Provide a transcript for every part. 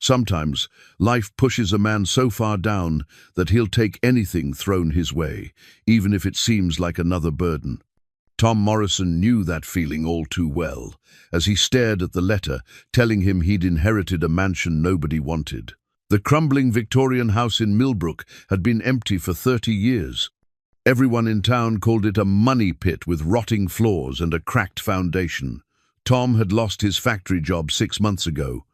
Sometimes, life pushes a man so far down that he'll take anything thrown his way, even if it seems like another burden. Tom Morrison knew that feeling all too well, as he stared at the letter telling him he'd inherited a mansion nobody wanted. The crumbling Victorian house in Millbrook had been empty for 30 years. Everyone in town called it a money pit with rotting floors and a cracked foundation. Tom had lost his factory job 6 months ago.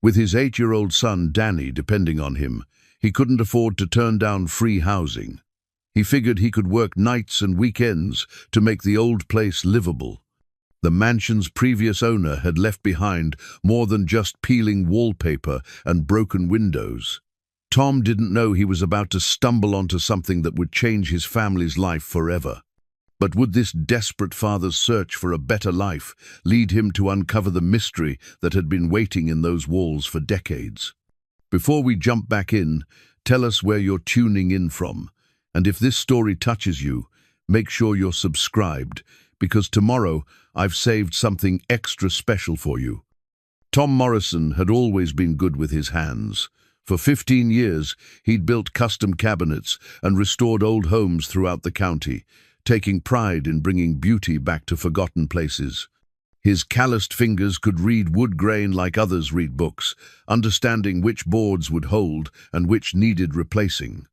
With his 8-year-old son, Danny, depending on him, he couldn't afford to turn down free housing. He figured he could work nights and weekends to make the old place livable. The mansion's previous owner had left behind more than just peeling wallpaper and broken windows. Tom didn't know he was about to stumble onto something that would change his family's life forever. But would this desperate father's search for a better life lead him to uncover the mystery that had been waiting in those walls for decades? Before we jump back in, tell us where you're tuning in from. And if this story touches you, make sure you're subscribed, because tomorrow I've saved something extra special for you. Tom Morrison had always been good with his hands. For 15 years, he'd built custom cabinets and restored old homes throughout the county, taking pride in bringing beauty back to forgotten places. His calloused fingers could read wood grain like others read books, understanding which boards would hold and which needed replacing.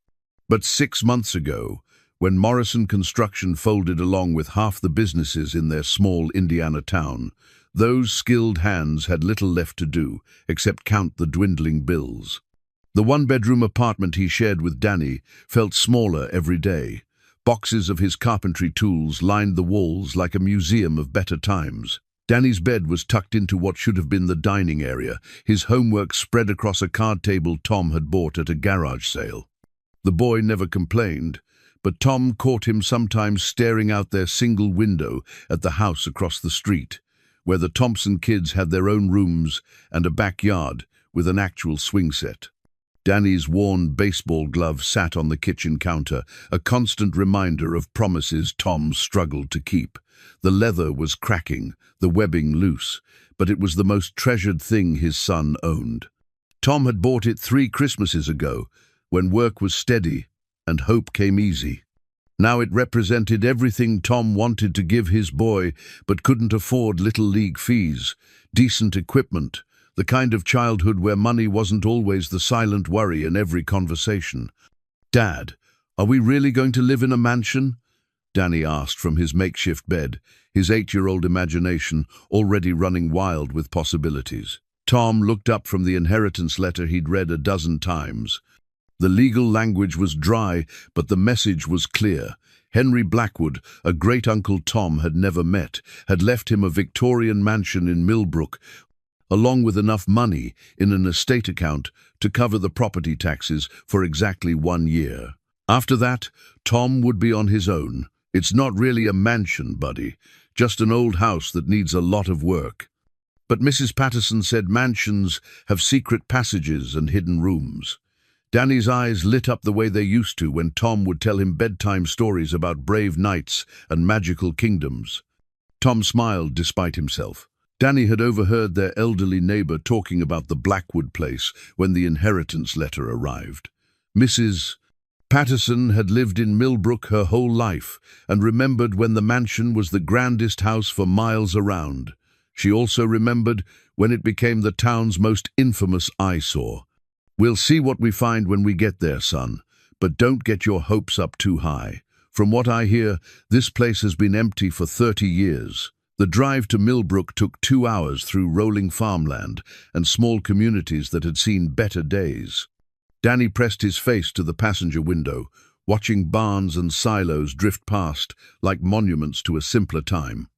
But 6 months ago, when Morrison Construction folded along with half the businesses in their small Indiana town, those skilled hands had little left to do except count the dwindling bills. The one-bedroom apartment he shared with Danny felt smaller every day. Boxes of his carpentry tools lined the walls like a museum of better times. Danny's bed was tucked into what should have been the dining area, his homework spread across a card table Tom had bought at a garage sale. The boy never complained, but Tom caught him sometimes staring out their single window at the house across the street, where the Thompson kids had their own rooms and a backyard with an actual swing set. Danny's worn baseball glove sat on the kitchen counter, a constant reminder of promises Tom struggled to keep. The leather was cracking, the webbing loose, but it was the most treasured thing his son owned. Tom had bought it 3 Christmases ago, when work was steady and hope came easy. Now it represented everything Tom wanted to give his boy, but couldn't afford little league fees, decent equipment, the kind of childhood where money wasn't always the silent worry in every conversation. "Dad, are we really going to live in a mansion?" Danny asked from his makeshift bed, his 8-year-old imagination already running wild with possibilities. Tom looked up from the inheritance letter he'd read a dozen times. The legal language was dry, but the message was clear. Henry Blackwood, a great-uncle Tom had never met, had left him a Victorian mansion in Millbrook, along with enough money in an estate account to cover the property taxes for exactly 1 year. After that, Tom would be on his own. It's not really a mansion, buddy, just an old house that needs a lot of work. But Mrs. Patterson said mansions have secret passages and hidden rooms. Danny's eyes lit up the way they used to when Tom would tell him bedtime stories about brave knights and magical kingdoms. Tom smiled despite himself. Danny had overheard their elderly neighbor talking about the Blackwood place when the inheritance letter arrived. Mrs. Patterson had lived in Millbrook her whole life and remembered when the mansion was the grandest house for miles around. She also remembered when it became the town's most infamous eyesore. "We'll see what we find when we get there, son, but don't get your hopes up too high. From what I hear, this place has been empty for 30 years. The drive to Millbrook took 2 hours through rolling farmland and small communities that had seen better days." Danny pressed his face to the passenger window, watching barns and silos drift past like monuments to a simpler time.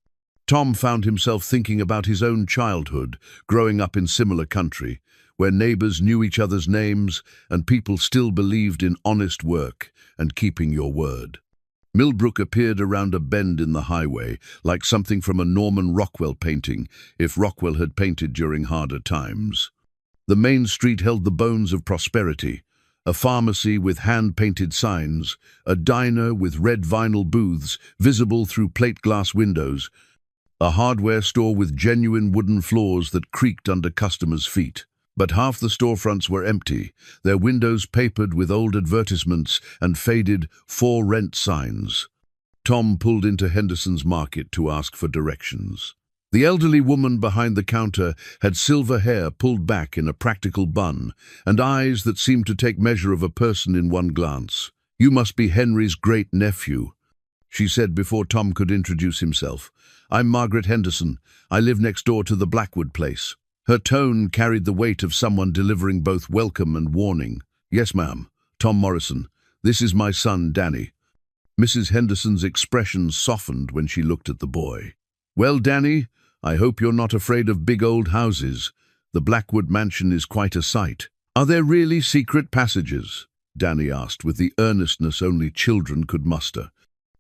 Tom found himself thinking about his own childhood, growing up in similar country, where neighbors knew each other's names and people still believed in honest work and keeping your word. Millbrook appeared around a bend in the highway, like something from a Norman Rockwell painting, if Rockwell had painted during harder times. The main street held the bones of prosperity, a pharmacy with hand-painted signs, a diner with red vinyl booths visible through plate glass windows, a hardware store with genuine wooden floors that creaked under customers' feet. But half the storefronts were empty, their windows papered with old advertisements and faded "for rent" signs. Tom pulled into Henderson's Market to ask for directions. The elderly woman behind the counter had silver hair pulled back in a practical bun, and eyes that seemed to take measure of a person in one glance. "You must be Henry's great-nephew," she said before Tom could introduce himself. "I'm Margaret Henderson. I live next door to the Blackwood place." Her tone carried the weight of someone delivering both welcome and warning. "Yes, ma'am. Tom Morrison. This is my son, Danny." Mrs. Henderson's expression softened when she looked at the boy. "Well, Danny, I hope you're not afraid of big old houses. The Blackwood mansion is quite a sight." "Are there really secret passages?" Danny asked with the earnestness only children could muster.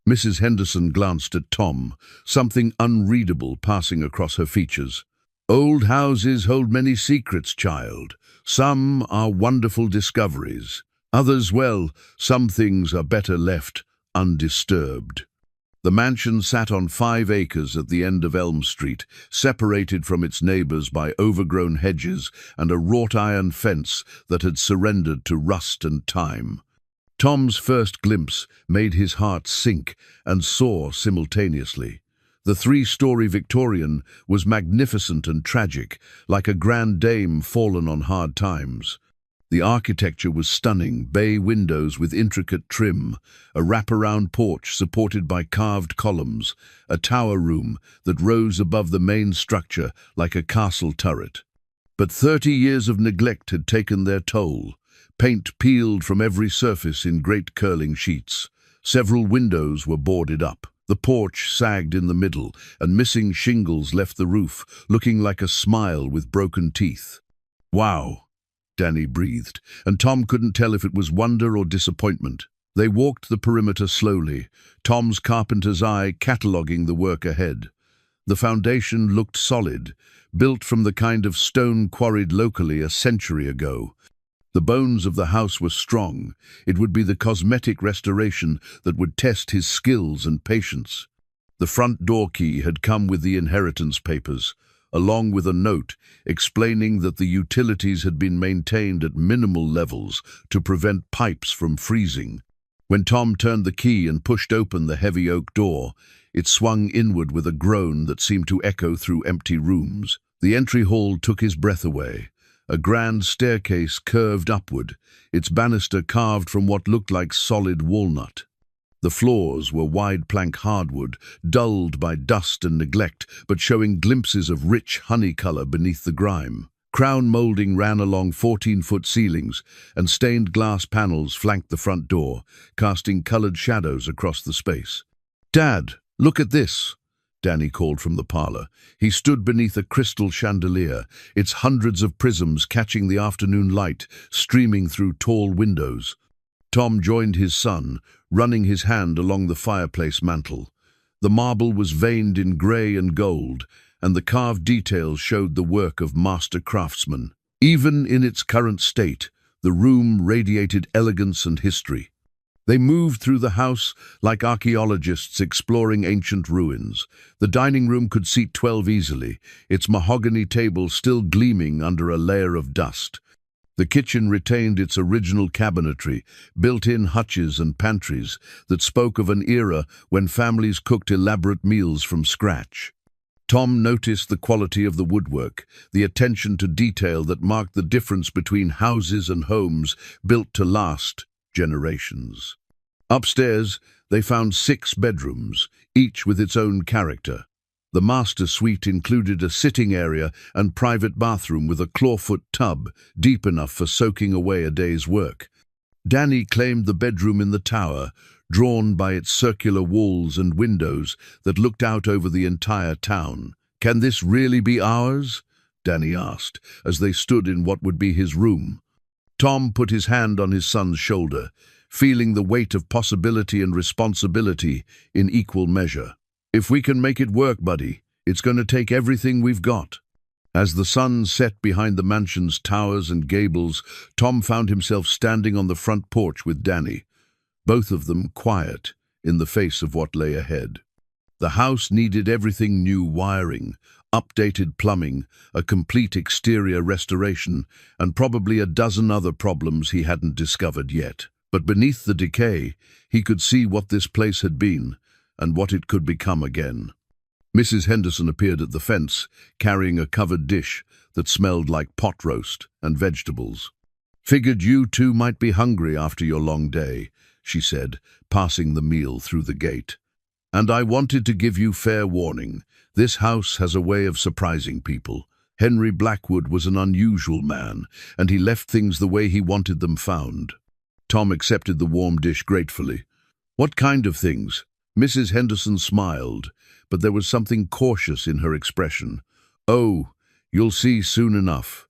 Mrs. Henderson glanced at Tom, something unreadable passing across her features. "Old houses hold many secrets, child. Some are wonderful discoveries. Others, well, some things are better left undisturbed." The mansion sat on 5 acres at the end of Elm Street, separated from its neighbors by overgrown hedges and a wrought-iron fence that had surrendered to rust and time. Tom's first glimpse made his heart sink and soar simultaneously. The 3-story Victorian was magnificent and tragic, like a grand dame fallen on hard times. The architecture was stunning, bay windows with intricate trim, a wraparound porch supported by carved columns, a tower room that rose above the main structure like a castle turret. But 30 years of neglect had taken their toll. Paint peeled from every surface in great curling sheets. Several windows were boarded up. The porch sagged in the middle, and missing shingles left the roof, looking like a smile with broken teeth. "Wow," Danny breathed, and Tom couldn't tell if it was wonder or disappointment. They walked the perimeter slowly, Tom's carpenter's eye cataloguing the work ahead. The foundation looked solid, built from the kind of stone quarried locally a century ago. The bones of the house were strong. It would be the cosmetic restoration that would test his skills and patience. The front door key had come with the inheritance papers, along with a note explaining that the utilities had been maintained at minimal levels to prevent pipes from freezing. When Tom turned the key and pushed open the heavy oak door, it swung inward with a groan that seemed to echo through empty rooms. The entry hall took his breath away. A grand staircase curved upward, its banister carved from what looked like solid walnut. The floors were wide plank hardwood, dulled by dust and neglect, but showing glimpses of rich honey color beneath the grime. Crown molding ran along 14-foot ceilings, and stained glass panels flanked the front door, casting colored shadows across the space. "Dad, look at this," Danny called from the parlor. He stood beneath a crystal chandelier, its hundreds of prisms catching the afternoon light, streaming through tall windows. Tom joined his son, running his hand along the fireplace mantel. The marble was veined in gray and gold, and the carved details showed the work of master craftsmen. Even in its current state, the room radiated elegance and history. They moved through the house like archaeologists exploring ancient ruins. The dining room could seat 12 easily, its mahogany table still gleaming under a layer of dust. The kitchen retained its original cabinetry, built-in hutches and pantries that spoke of an era when families cooked elaborate meals from scratch. Tom noticed the quality of the woodwork, the attention to detail that marked the difference between houses and homes built to last generations. Upstairs, they found 6 bedrooms, each with its own character. The master suite included a sitting area and private bathroom with a clawfoot tub deep enough for soaking away a day's work. Danny claimed the bedroom in the tower, drawn by its circular walls and windows that looked out over the entire town. "Can this really be ours?" Danny asked, as they stood in what would be his room. Tom put his hand on his son's shoulder, feeling the weight of possibility and responsibility in equal measure. "If we can make it work, buddy, it's going to take everything we've got." As the sun set behind the mansion's towers and gables, Tom found himself standing on the front porch with Danny, both of them quiet in the face of what lay ahead. The house needed everything new wiring, updated plumbing, a complete exterior restoration, and probably a dozen other problems he hadn't discovered yet. But beneath the decay, he could see what this place had been and what it could become again. Mrs. Henderson appeared at the fence, carrying a covered dish that smelled like pot roast and vegetables. "Figured you two might be hungry after your long day," she said, passing the meal through the gate. "And I wanted to give you fair warning. This house has a way of surprising people. Henry Blackwood was an unusual man, and he left things the way he wanted them found." Tom accepted the warm dish gratefully. "What kind of things?" Mrs. Henderson smiled, but there was something cautious in her expression. "Oh, you'll see soon enough.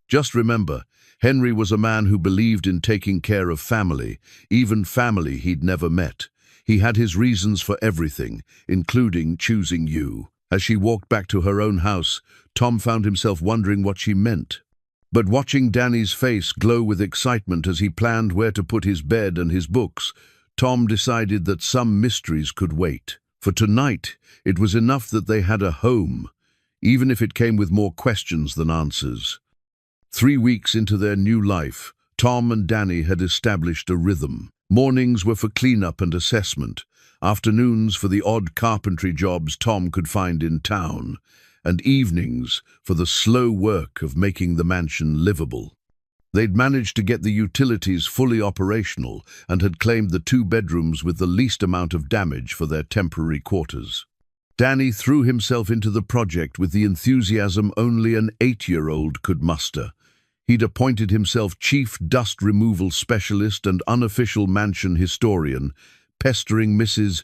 Just remember, Henry was a man who believed in taking care of family, even family he'd never met. He had his reasons for everything, including choosing you." As she walked back to her own house, Tom found himself wondering what she meant. But watching Danny's face glow with excitement as he planned where to put his bed and his books, Tom decided that some mysteries could wait. For tonight, it was enough that they had a home, even if it came with more questions than answers. 3 weeks into their new life, Tom and Danny had established a rhythm. Mornings were for cleanup and assessment, afternoons for the odd carpentry jobs Tom could find in town, and evenings for the slow work of making the mansion livable. They'd managed to get the utilities fully operational and had claimed the 2 bedrooms with the least amount of damage for their temporary quarters. Danny threw himself into the project with the enthusiasm only an 8-year-old could muster. He'd appointed himself chief dust removal specialist and unofficial mansion historian, pestering Mrs.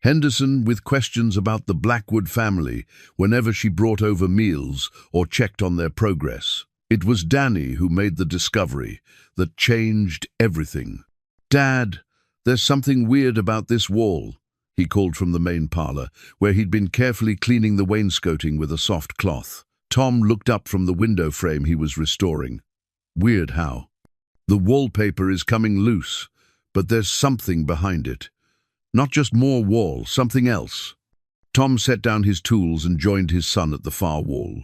Henderson with questions about the Blackwood family whenever she brought over meals or checked on their progress. It was Danny who made the discovery that changed everything. "Dad, there's something weird about this wall," he called from the main parlor, where he'd been carefully cleaning the wainscoting with a soft cloth. Tom looked up from the window frame he was restoring. "Weird how?" "The wallpaper is coming loose, but there's something behind it. Not just more wall, something else." Tom set down his tools and joined his son at the far wall.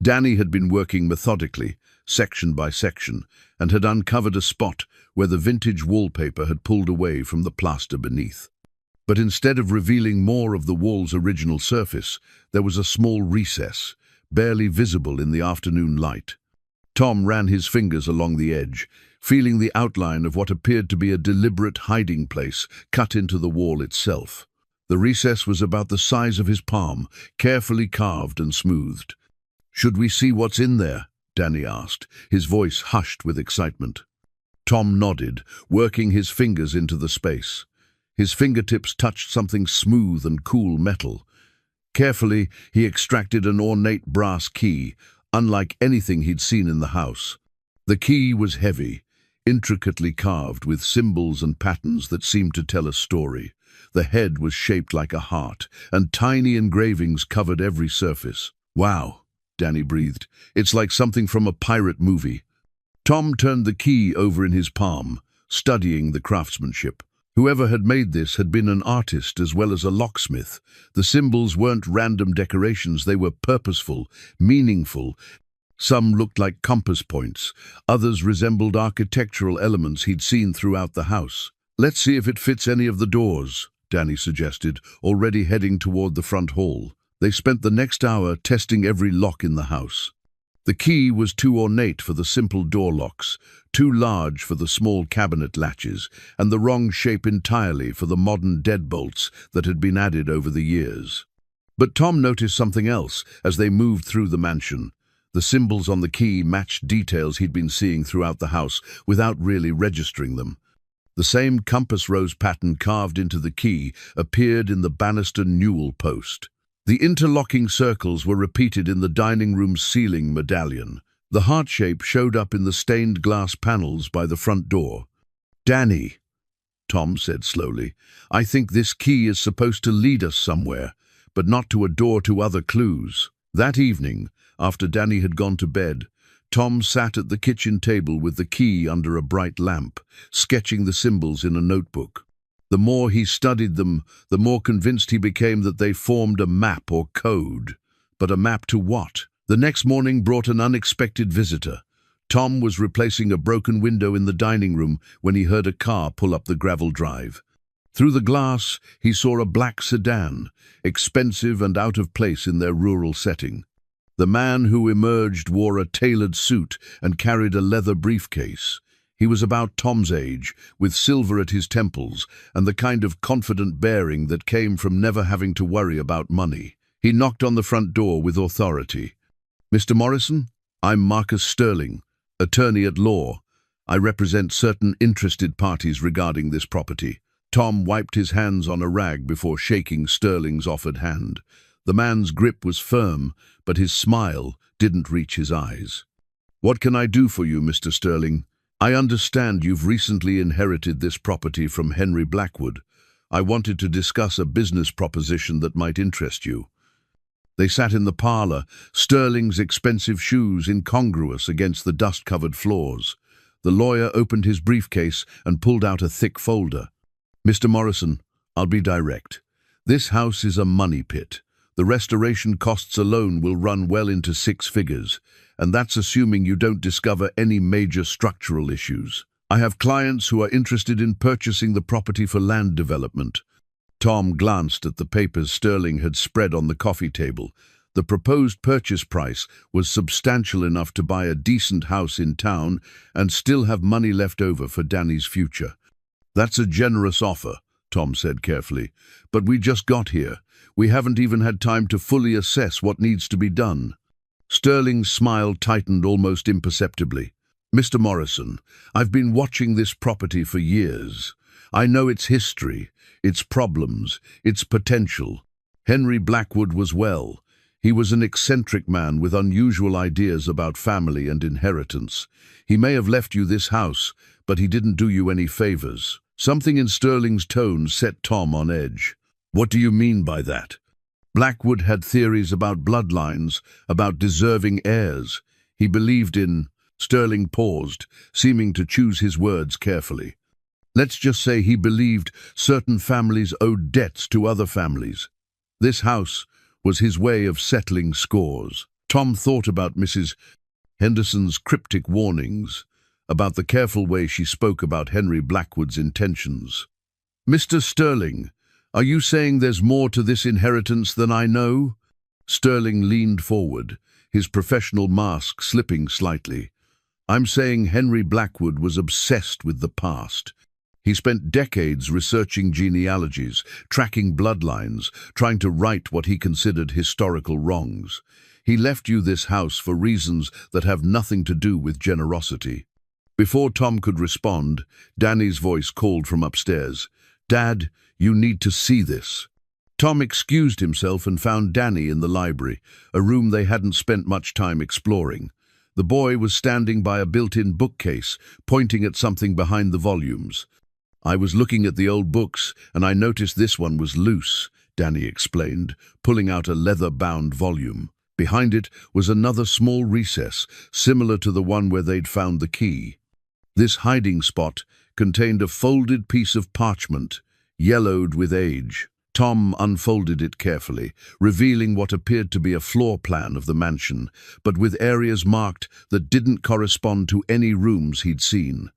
Danny had been working methodically, section by section, and had uncovered a spot where the vintage wallpaper had pulled away from the plaster beneath. But instead of revealing more of the wall's original surface, there was a small recess, barely visible in the afternoon light. Tom ran his fingers along the edge, feeling the outline of what appeared to be a deliberate hiding place cut into the wall itself. The recess was about the size of his palm, carefully carved and smoothed. "Should we see what's in there?" Danny asked, his voice hushed with excitement. Tom nodded, working his fingers into the space. His fingertips touched something smooth and cool metal. Carefully, he extracted an ornate brass key, unlike anything he'd seen in the house. The key was heavy, intricately carved with symbols and patterns that seemed to tell a story. The head was shaped like a heart, and tiny engravings covered every surface. "Wow," Danny breathed. "It's like something from a pirate movie." Tom turned the key over in his palm, studying the craftsmanship. Whoever had made this had been an artist as well as a locksmith. The symbols weren't random decorations, they were purposeful, meaningful. Some looked like compass points, others resembled architectural elements he'd seen throughout the house. "Let's see if it fits any of the doors," Danny suggested, already heading toward the front hall. They spent the next hour testing every lock in the house. The key was too ornate for the simple door locks, too large for the small cabinet latches, and the wrong shape entirely for the modern deadbolts that had been added over the years. But Tom noticed something else as they moved through the mansion. The symbols on the key matched details he'd been seeing throughout the house without really registering them. The same compass rose pattern carved into the key appeared in the banister newel post. The interlocking circles were repeated in the dining room's ceiling medallion. The heart shape showed up in the stained glass panels by the front door. "Danny," Tom said slowly, "I think this key is supposed to lead us somewhere, but not to a door to other clues." That evening, after Danny had gone to bed, Tom sat at the kitchen table with the key under a bright lamp, sketching the symbols in a notebook. The more he studied them, the more convinced he became that they formed a map or code. But a map to what? The next morning brought an unexpected visitor. Tom was replacing a broken window in the dining room when he heard a car pull up the gravel drive. Through the glass, he saw a black sedan, expensive and out of place in their rural setting. The man who emerged wore a tailored suit and carried a leather briefcase. He was about Tom's age, with silver at his temples and the kind of confident bearing that came from never having to worry about money. He knocked on the front door with authority. "Mr. Morrison, I'm Marcus Sterling, attorney at law. I represent certain interested parties regarding this property." Tom wiped his hands on a rag before shaking Sterling's offered hand. The man's grip was firm, but his smile didn't reach his eyes. "What can I do for you, Mr. Sterling? I understand you've recently inherited this property from Henry Blackwood. I wanted to discuss a business proposition that might interest you." They sat in the parlor, Sterling's expensive shoes incongruous against the dust-covered floors. The lawyer opened his briefcase and pulled out a thick folder. "Mr. Morrison, I'll be direct. This house is a money pit. The restoration costs alone will run well into 6 figures, and that's assuming you don't discover any major structural issues. I have clients who are interested in purchasing the property for land development." Tom glanced at the papers Sterling had spread on the coffee table. The proposed purchase price was substantial enough to buy a decent house in town and still have money left over for Danny's future. "That's a generous offer," Tom said carefully, "but we just got here. We haven't even had time to fully assess what needs to be done." Sterling's smile tightened almost imperceptibly. "Mr. Morrison, I've been watching this property for years. I know its history, its problems, its potential. Henry Blackwood was well. He was an eccentric man with unusual ideas about family and inheritance. He may have left you this house, but he didn't do you any favors." Something in Sterling's tone set Tom on edge. "What do you mean by that?" Blackwood had theories about bloodlines, about deserving heirs. He believed in— Sterling paused, seeming to choose his words carefully. "Let's just say he believed certain families owed debts to other families. This house was his way of settling scores." Tom thought about Mrs. Henderson's cryptic warnings, about the careful way she spoke about Henry Blackwood's intentions. "Mr. Sterling, are you saying there's more to this inheritance than I know?" Sterling leaned forward, his professional mask slipping slightly. "I'm saying Henry Blackwood was obsessed with the past. He spent decades researching genealogies, tracking bloodlines, trying to right what he considered historical wrongs. He left you this house for reasons that have nothing to do with generosity." Before Tom could respond, Danny's voice called from upstairs. "Dad, you need to see this." Tom excused himself and found Danny in the library, a room they hadn't spent much time exploring. The boy was standing by a built-in bookcase, pointing at something behind the volumes. "I was looking at the old books, and I noticed this one was loose," Danny explained, pulling out a leather-bound volume. Behind it was another small recess, similar to the one where they'd found the key. This hiding spot contained a folded piece of parchment, yellowed with age. Tom unfolded it carefully, revealing what appeared to be a floor plan of the mansion, but with areas marked that didn't correspond to any rooms he'd seen.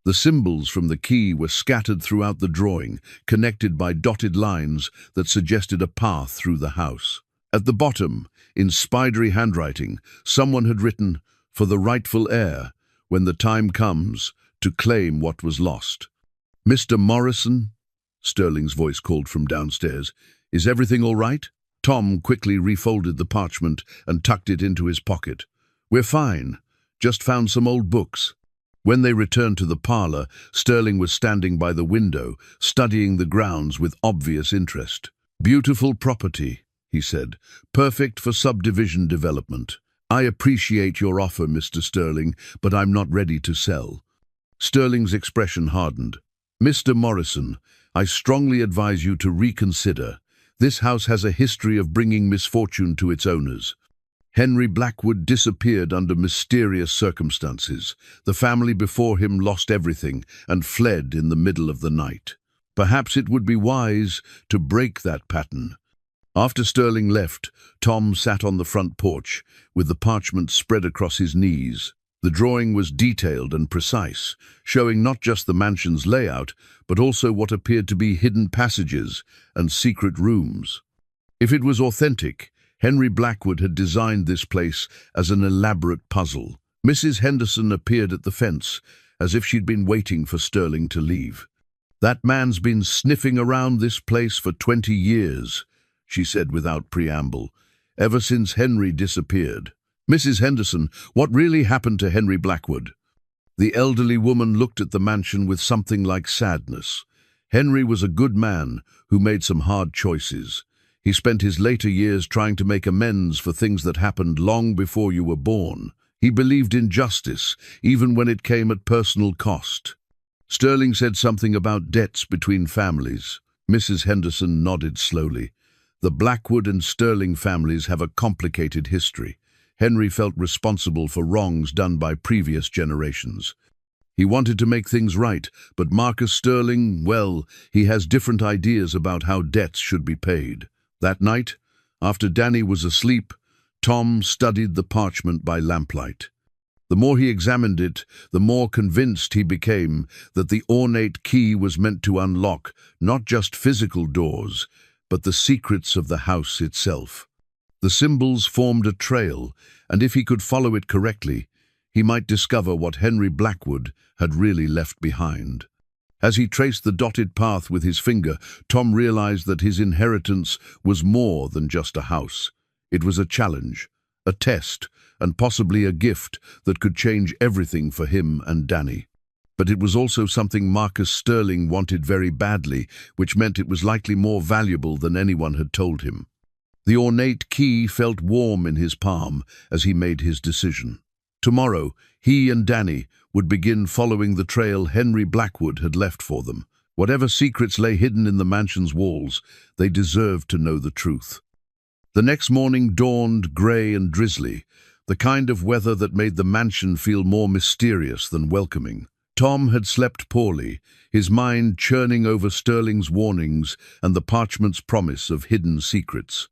The symbols from the key were scattered throughout the drawing, connected by dotted lines that suggested a path through the house. At the bottom, in spidery handwriting, someone had written, "For the rightful heir, when the time comes, to claim what was lost." "Mr. Morrison?" Sterling's voice called from downstairs. "Is everything all right?" Tom quickly refolded the parchment and tucked it into his pocket. "We're fine. Just found some old books." When they returned to the parlor, Sterling was standing by the window, studying the grounds with obvious interest. "Beautiful property," he said. "Perfect for subdivision development. I appreciate your offer, Mr. Sterling, but I'm not ready to sell." Sterling's expression hardened. "Mr. Morrison, I strongly advise you to reconsider. This house has a history of bringing misfortune to its owners. Henry Blackwood disappeared under mysterious circumstances. The family before him lost everything and fled in the middle of the night. Perhaps it would be wise to break that pattern. After Sterling left, Tom sat on the front porch, with the parchment spread across his knees. The drawing was detailed and precise, showing not just the mansion's layout, but also what appeared to be hidden passages and secret rooms. If it was authentic, Henry Blackwood had designed this place as an elaborate puzzle. Mrs. Henderson appeared at the fence, as if she'd been waiting for Sterling to leave. "That man's been sniffing around this place for 20 years, she said without preamble, "ever since Henry disappeared." "Mrs. Henderson, what really happened to Henry Blackwood?" The elderly woman looked at the mansion with something like sadness. "Henry was a good man who made some hard choices. He spent his later years trying to make amends for things that happened long before you were born. He believed in justice, even when it came at personal cost." Sterling said something about debts between families. Mrs. Henderson nodded slowly. "The Blackwood and Sterling families have a complicated history. Henry felt responsible for wrongs done by previous generations. He wanted to make things right, but Marcus Sterling, well, he has different ideas about how debts should be paid." That night, after Danny was asleep, Tom studied the parchment by lamplight. The more he examined it, the more convinced he became that the ornate key was meant to unlock not just physical doors, but the secrets of the house itself. The symbols formed a trail, and if he could follow it correctly, he might discover what Henry Blackwood had really left behind. As he traced the dotted path with his finger, Tom realized that his inheritance was more than just a house. It was a challenge, a test, and possibly a gift that could change everything for him and Danny. But it was also something Marcus Sterling wanted very badly, which meant it was likely more valuable than anyone had told him. The ornate key felt warm in his palm as he made his decision. Tomorrow, he and Danny would begin following the trail Henry Blackwood had left for them. Whatever secrets lay hidden in the mansion's walls, they deserved to know the truth. The next morning dawned grey and drizzly, the kind of weather that made the mansion feel more mysterious than welcoming. Tom had slept poorly, his mind churning over Sterling's warnings and the parchment's promise of hidden secrets.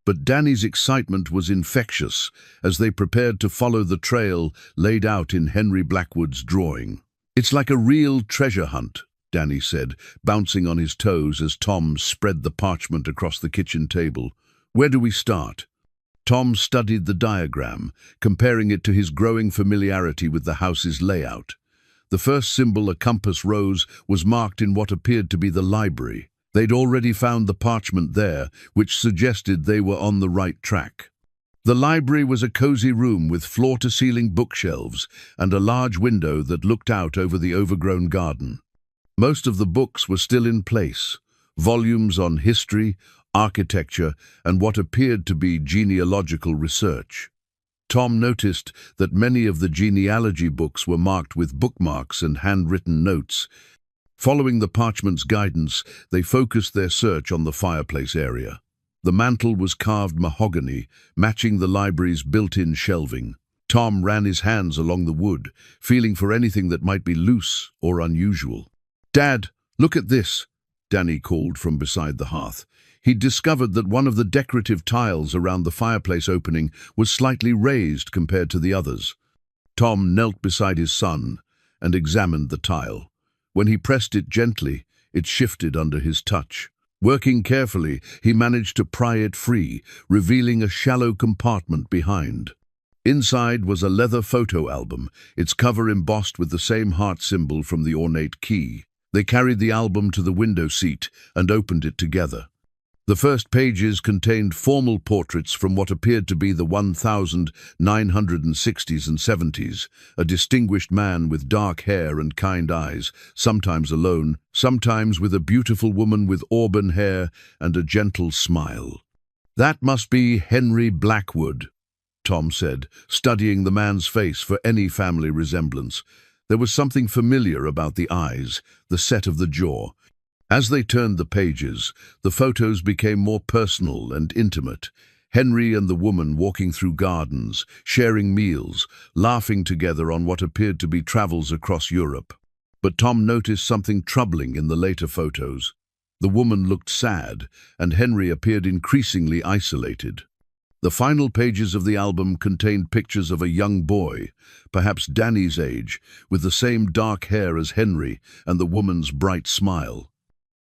But Danny's excitement was infectious as they prepared to follow the trail laid out in Henry Blackwood's drawing. "It's like a real treasure hunt," Danny said, bouncing on his toes as Tom spread the parchment across the kitchen table. "Where do we start?" Tom studied the diagram, comparing it to his growing familiarity with the house's layout. The first symbol, a compass rose, was marked in what appeared to be the library. They'd already found the parchment there, which suggested they were on the right track. The library was a cozy room with floor-to-ceiling bookshelves and a large window that looked out over the overgrown garden. Most of the books were still in place, volumes on history, architecture, and what appeared to be genealogical research. Tom noticed that many of the genealogy books were marked with bookmarks and handwritten notes. Following the parchment's guidance, they focused their search on the fireplace area. The mantel was carved mahogany, matching the library's built-in shelving. Tom ran his hands along the wood, feeling for anything that might be loose or unusual. "Dad, look at this," Danny called from beside the hearth. He'd discovered that one of the decorative tiles around the fireplace opening was slightly raised compared to the others. Tom knelt beside his son and examined the tile. When he pressed it gently, it shifted under his touch. Working carefully, he managed to pry it free, revealing a shallow compartment behind. Inside was a leather photo album, its cover embossed with the same heart symbol from the ornate key. They carried the album to the window seat and opened it together. The first pages contained formal portraits from what appeared to be the 1960s and 70s, a distinguished man with dark hair and kind eyes, sometimes alone, sometimes with a beautiful woman with auburn hair and a gentle smile. "That must be Henry Blackwood," Tom said, studying the man's face for any family resemblance. There was something familiar about the eyes, the set of the jaw. As they turned the pages, the photos became more personal and intimate. Henry and the woman walking through gardens, sharing meals, laughing together on what appeared to be travels across Europe. But Tom noticed something troubling in the later photos. The woman looked sad, and Henry appeared increasingly isolated. The final pages of the album contained pictures of a young boy, perhaps Danny's age, with the same dark hair as Henry and the woman's bright smile.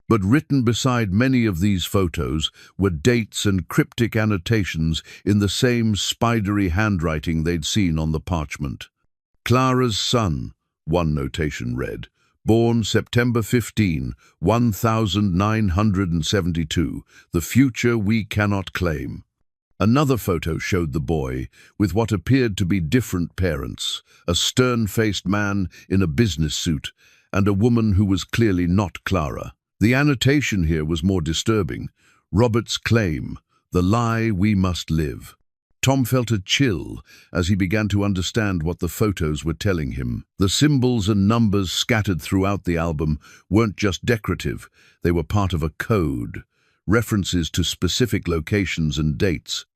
But written beside many of these photos were dates and cryptic annotations in the same spidery handwriting they'd seen on the parchment. Clara's son, one notation read, born September 15, 1972, the future we cannot claim. Another photo showed the boy with what appeared to be different parents, a stern-faced man in a business suit and a woman who was clearly not Clara. The annotation here was more disturbing. Robert's claim, the lie we must live. Tom felt a chill as he began to understand what the photos were telling him. The symbols and numbers scattered throughout the album weren't just decorative, they were part of a code, references to specific locations and dates.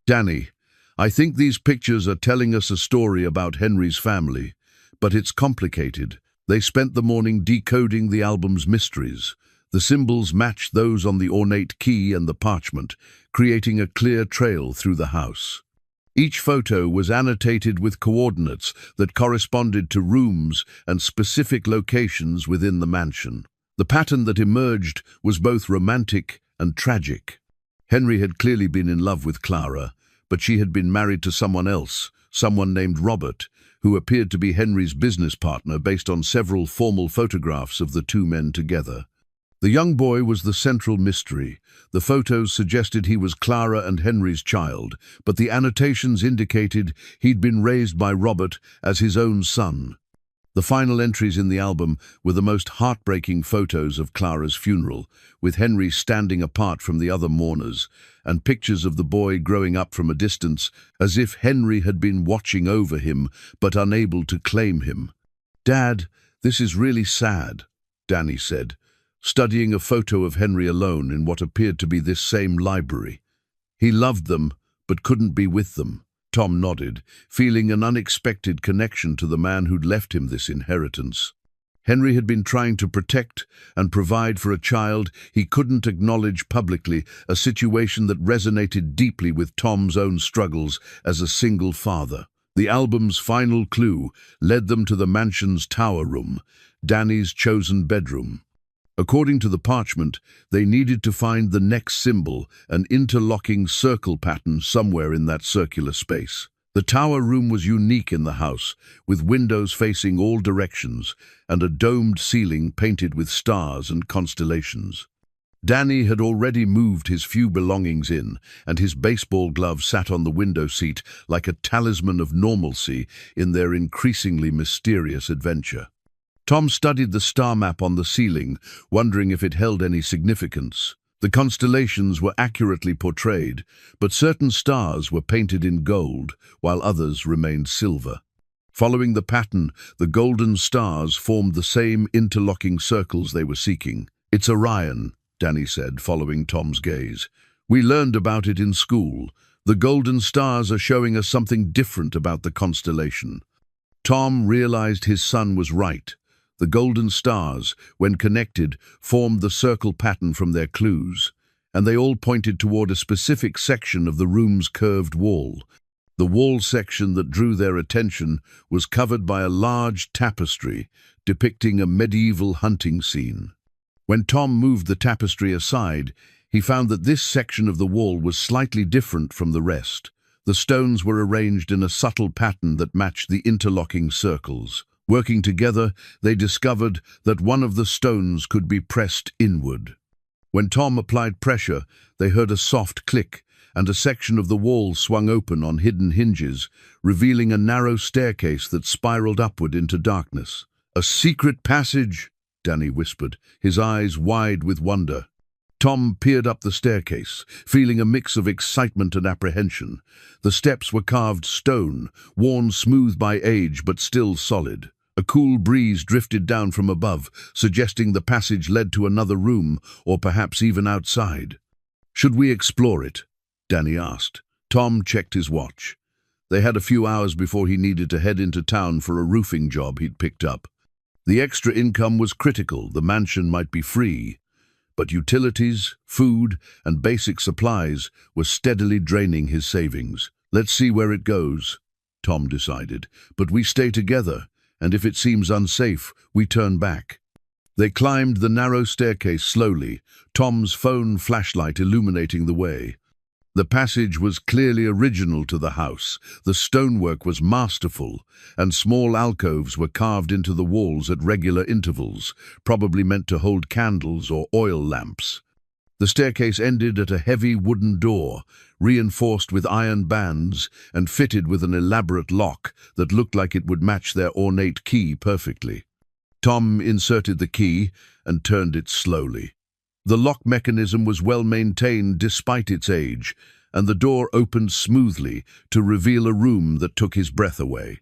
"Danny, I think these pictures are telling us a story about Henry's family, but it's complicated." They spent the morning decoding the album's mysteries. The symbols matched those on the ornate key and the parchment, creating a clear trail through the house. Each photo was annotated with coordinates that corresponded to rooms and specific locations within the mansion. The pattern that emerged was both romantic and tragic. Henry had clearly been in love with Clara, but she had been married to someone else, someone named Robert, who appeared to be Henry's business partner based on several formal photographs of the two men together. The young boy was the central mystery. The photos suggested he was Clara and Henry's child, but the annotations indicated he'd been raised by Robert as his own son. The final entries in the album were the most heartbreaking photos of Clara's funeral, with Henry standing apart from the other mourners, and pictures of the boy growing up from a distance, as if Henry had been watching over him but unable to claim him. "Dad, this is really sad," Danny said, studying a photo of Henry alone in what appeared to be this same library. "He loved them, but couldn't be with them." Tom nodded, feeling an unexpected connection to the man who'd left him this inheritance. Henry had been trying to protect and provide for a child he couldn't acknowledge publicly, a situation that resonated deeply with Tom's own struggles as a single father. The album's final clue led them to the mansion's tower room, Danny's chosen bedroom. According to the parchment, they needed to find the next symbol, an interlocking circle pattern somewhere in that circular space. The tower room was unique in the house, with windows facing all directions and a domed ceiling painted with stars and constellations. Danny had already moved his few belongings in, and his baseball glove sat on the window seat like a talisman of normalcy in their increasingly mysterious adventure. Tom studied the star map on the ceiling, wondering if it held any significance. The constellations were accurately portrayed, but certain stars were painted in gold, while others remained silver. Following the pattern, the golden stars formed the same interlocking circles they were seeking. "It's Orion," Danny said, following Tom's gaze. "We learned about it in school. The golden stars are showing us something different about the constellation." Tom realized his son was right. The golden stars, when connected, formed the circle pattern from their clues, and they all pointed toward a specific section of the room's curved wall. The wall section that drew their attention was covered by a large tapestry depicting a medieval hunting scene. When Tom moved the tapestry aside, he found that this section of the wall was slightly different from the rest. The stones were arranged in a subtle pattern that matched the interlocking circles. Working together, they discovered that one of the stones could be pressed inward. When Tom applied pressure, they heard a soft click, and a section of the wall swung open on hidden hinges, revealing a narrow staircase that spiraled upward into darkness. "A secret passage," Danny whispered, his eyes wide with wonder. Tom peered up the staircase, feeling a mix of excitement and apprehension. The steps were carved stone, worn smooth by age but still solid. A cool breeze drifted down from above, suggesting the passage led to another room, or perhaps even outside. "Should we explore it?" Danny asked. Tom checked his watch. They had a few hours before he needed to head into town for a roofing job he'd picked up. The extra income was critical. The mansion might be free, But utilities, food, and basic supplies were steadily draining his savings. "Let's see where it goes," Tom decided. "But we stay together, and if it seems unsafe, we turn back." They climbed the narrow staircase slowly, Tom's phone flashlight illuminating the way. The passage was clearly original to the house. The stonework was masterful, and small alcoves were carved into the walls at regular intervals, probably meant to hold candles or oil lamps. The staircase ended at a heavy wooden door, reinforced with iron bands and fitted with an elaborate lock that looked like it would match their ornate key perfectly. Tom inserted the key and turned it slowly. The lock mechanism was well maintained despite its age, and the door opened smoothly to reveal a room that took his breath away.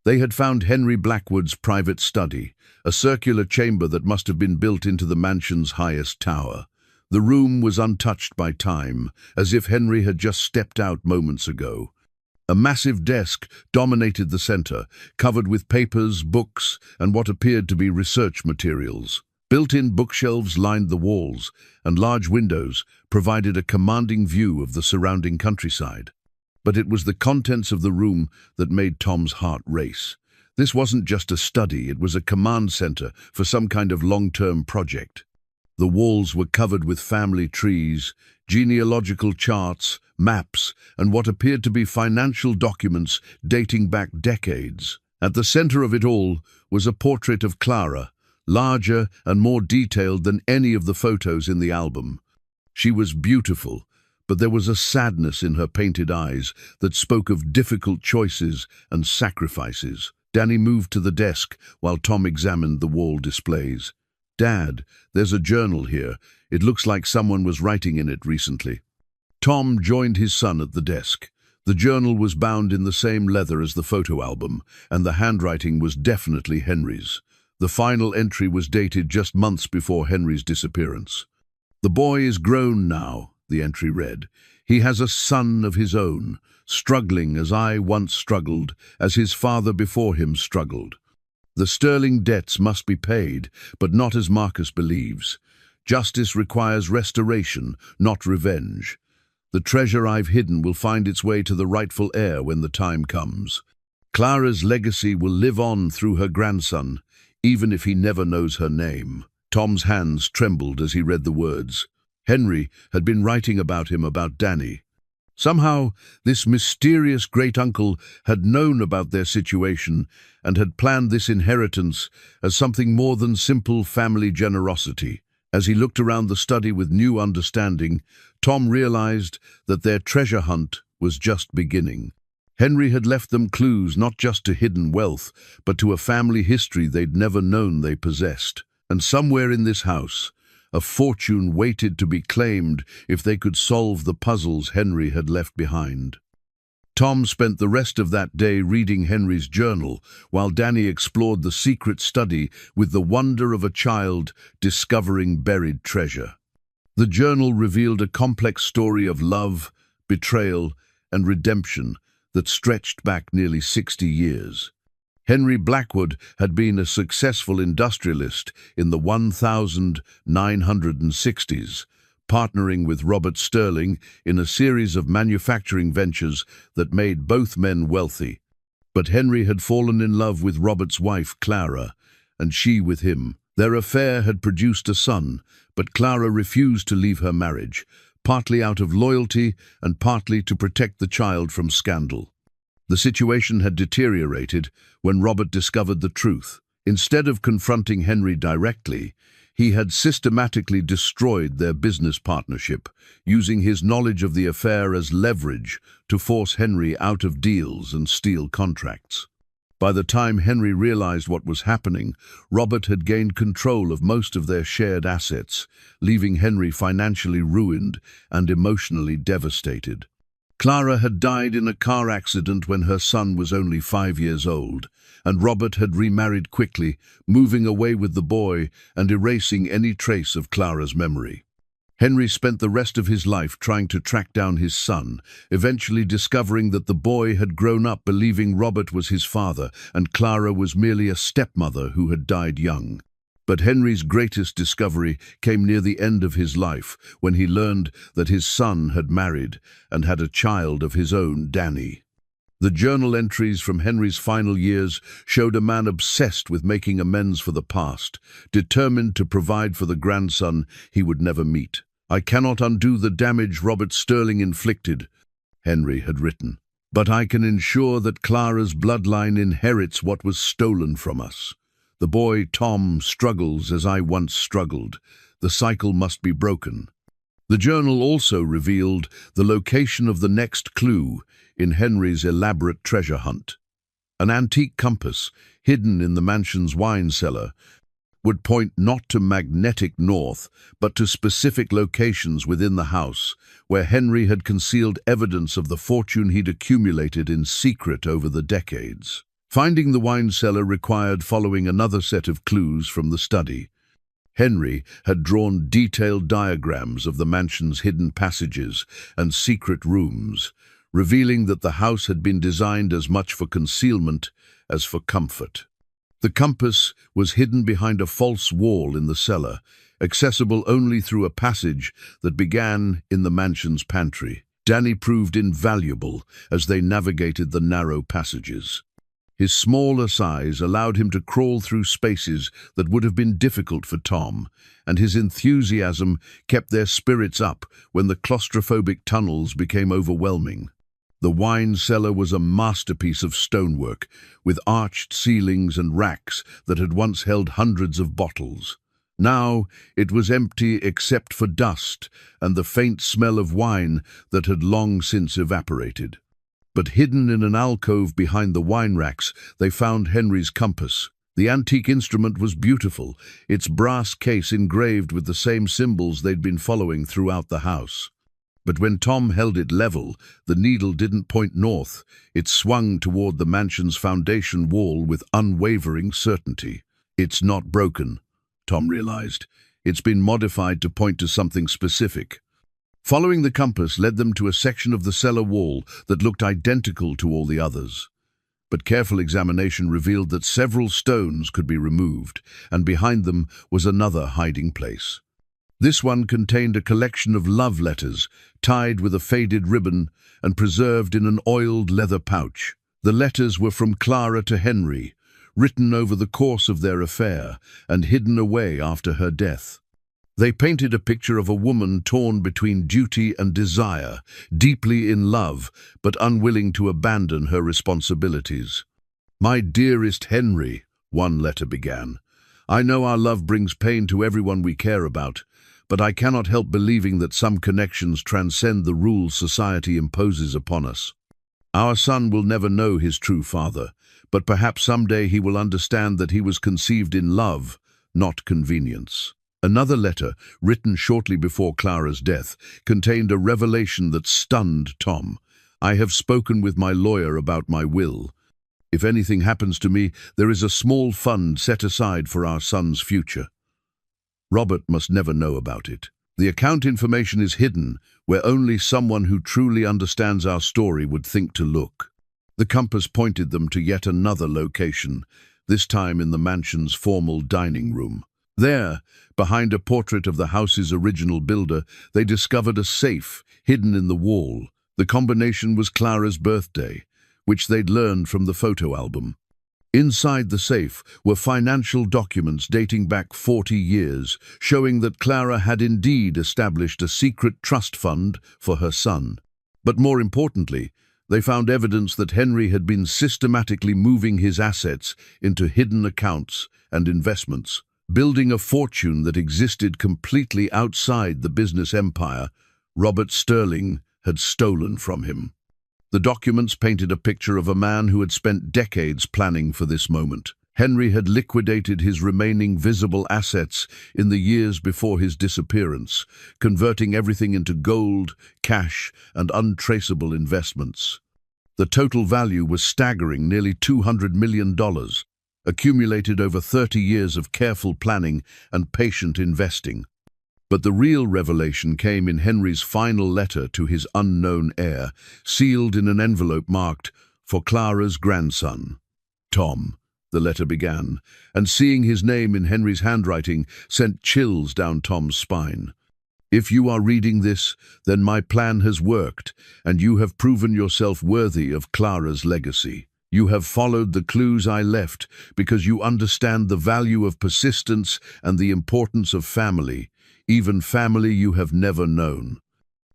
They had found Henry Blackwood's private study, a circular chamber that must have been built into the mansion's highest tower. The room was untouched by time, as if Henry had just stepped out moments ago. A massive desk dominated the center, covered with papers, books, and what appeared to be research materials. Built-in bookshelves lined the walls, and large windows provided a commanding view of the surrounding countryside. But it was the contents of the room that made Tom's heart race. This wasn't just a study, it was a command center for some kind of long-term project. The walls were covered with family trees, genealogical charts, maps, and what appeared to be financial documents dating back decades. At the center of it all was a portrait of Clara, larger and more detailed than any of the photos in the album. She was beautiful, but there was a sadness in her painted eyes that spoke of difficult choices and sacrifices. Danny moved to the desk while Tom examined the wall displays. "Dad, there's a journal here. It looks like someone was writing in it recently." Tom joined his son at the desk. The journal was bound in the same leather as the photo album, and the handwriting was definitely Henry's. The final entry was dated just months before Henry's disappearance. "The boy is grown now," the entry read. "He has a son of his own, struggling as I once struggled, as his father before him struggled. The sterling debts must be paid, but not as Marcus believes. Justice requires restoration, not revenge. The treasure I've hidden will find its way to the rightful heir when the time comes. Clara's legacy will live on through her grandson, even if he never knows her name." Tom's hands trembled as he read the words. Henry had been writing about him, about Danny. Somehow, this mysterious great-uncle had known about their situation and had planned this inheritance as something more than simple family generosity. As he looked around the study with new understanding, Tom realized that their treasure hunt was just beginning. Henry had left them clues not just to hidden wealth, but to a family history they'd never known they possessed. And somewhere in this house, a fortune waited to be claimed if they could solve the puzzles Henry had left behind. Tom spent the rest of that day reading Henry's journal, while Danny explored the secret study with the wonder of a child discovering buried treasure. The journal revealed a complex story of love, betrayal, and redemption that stretched back nearly 60 years. Henry Blackwood had been a successful industrialist in the 1960s, partnering with Robert Sterling in a series of manufacturing ventures that made both men wealthy. But Henry had fallen in love with Robert's wife, Clara, and she with him. Their affair had produced a son, but Clara refused to leave her marriage, partly out of loyalty and partly to protect the child from scandal. The situation had deteriorated when Robert discovered the truth. Instead of confronting Henry directly, he had systematically destroyed their business partnership, using his knowledge of the affair as leverage to force Henry out of deals and steal contracts. By the time Henry realized what was happening, Robert had gained control of most of their shared assets, leaving Henry financially ruined and emotionally devastated. Clara had died in a car accident when her son was only 5 years old, and Robert had remarried quickly, moving away with the boy and erasing any trace of Clara's memory. Henry spent the rest of his life trying to track down his son, eventually discovering that the boy had grown up believing Robert was his father and Clara was merely a stepmother who had died young. But Henry's greatest discovery came near the end of his life, when he learned that his son had married and had a child of his own, Danny. The journal entries from Henry's final years showed a man obsessed with making amends for the past, determined to provide for the grandson he would never meet. "I cannot undo the damage Robert Sterling inflicted," Henry had written, "but I can ensure that Clara's bloodline inherits what was stolen from us. The boy Tom struggles as I once struggled. The cycle must be broken." The journal also revealed the location of the next clue in Henry's elaborate treasure hunt. An antique compass, hidden in the mansion's wine cellar, would point not to magnetic north, but to specific locations within the house, where Henry had concealed evidence of the fortune he'd accumulated in secret over the decades. Finding the wine cellar required following another set of clues from the study. Henry had drawn detailed diagrams of the mansion's hidden passages and secret rooms, revealing that the house had been designed as much for concealment as for comfort. The compass was hidden behind a false wall in the cellar, accessible only through a passage that began in the mansion's pantry. Danny proved invaluable as they navigated the narrow passages. His smaller size allowed him to crawl through spaces that would have been difficult for Tom, and his enthusiasm kept their spirits up when the claustrophobic tunnels became overwhelming. The wine cellar was a masterpiece of stonework, with arched ceilings and racks that had once held hundreds of bottles. Now it was empty except for dust and the faint smell of wine that had long since evaporated. But hidden in an alcove behind the wine racks, they found Henry's compass. The antique instrument was beautiful, its brass case engraved with the same symbols they'd been following throughout the house. But when Tom held it level, the needle didn't point north. It swung toward the mansion's foundation wall with unwavering certainty. "It's not broken," Tom realized. "It's been modified to point to something specific." Following the compass led them to a section of the cellar wall that looked identical to all the others. But careful examination revealed that several stones could be removed, and behind them was another hiding place. This one contained a collection of love letters, tied with a faded ribbon and preserved in an oiled leather pouch. The letters were from Clara to Henry, written over the course of their affair and hidden away after her death. They painted a picture of a woman torn between duty and desire, deeply in love, but unwilling to abandon her responsibilities. "My dearest Henry," one letter began, "I know our love brings pain to everyone we care about, but I cannot help believing that some connections transcend the rules society imposes upon us. Our son will never know his true father, but perhaps someday he will understand that he was conceived in love, not convenience." Another letter, written shortly before Clara's death, contained a revelation that stunned Tom. "I have spoken with my lawyer about my will. If anything happens to me, there is a small fund set aside for our son's future. Robert must never know about it. The account information is hidden, where only someone who truly understands our story would think to look." The compass pointed them to yet another location, this time in the mansion's formal dining room. There, behind a portrait of the house's original builder, they discovered a safe hidden in the wall. The combination was Clara's birthday, which they'd learned from the photo album. Inside the safe were financial documents dating back 40 years, showing that Clara had indeed established a secret trust fund for her son. But more importantly, they found evidence that Henry had been systematically moving his assets into hidden accounts and investments, building a fortune that existed completely outside the business empire Robert Sterling had stolen from him. The documents painted a picture of a man who had spent decades planning for this moment. Henry had liquidated his remaining visible assets in the years before his disappearance, converting everything into gold, cash, and untraceable investments. The total value was staggering, nearly $200 million, accumulated over 30 years of careful planning and patient investing. But the real revelation came in Henry's final letter to his unknown heir, sealed in an envelope marked, "For Clara's grandson, Tom." the letter began, and seeing his name in Henry's handwriting sent chills down Tom's spine. If you are reading this, then my plan has worked, and you have proven yourself worthy of Clara's legacy. You have followed the clues I left because you understand the value of persistence and the importance of family, even family you have never known.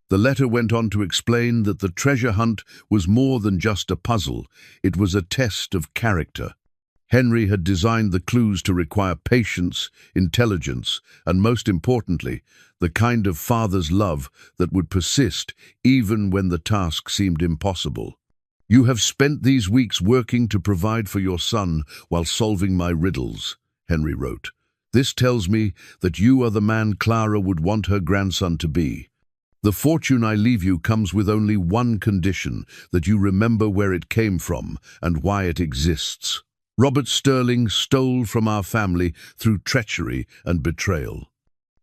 The letter went on to explain that the treasure hunt was more than just a puzzle, it was a test of character. Henry had designed the clues to require patience, intelligence, and most importantly, the kind of father's love that would persist even when the task seemed impossible. You have spent these weeks working to provide for your son while solving my riddles, Henry wrote. This tells me that you are the man Clara would want her grandson to be. The fortune I leave you comes with only one condition, that you remember where it came from and why it exists. Robert Sterling stole from our family through treachery and betrayal.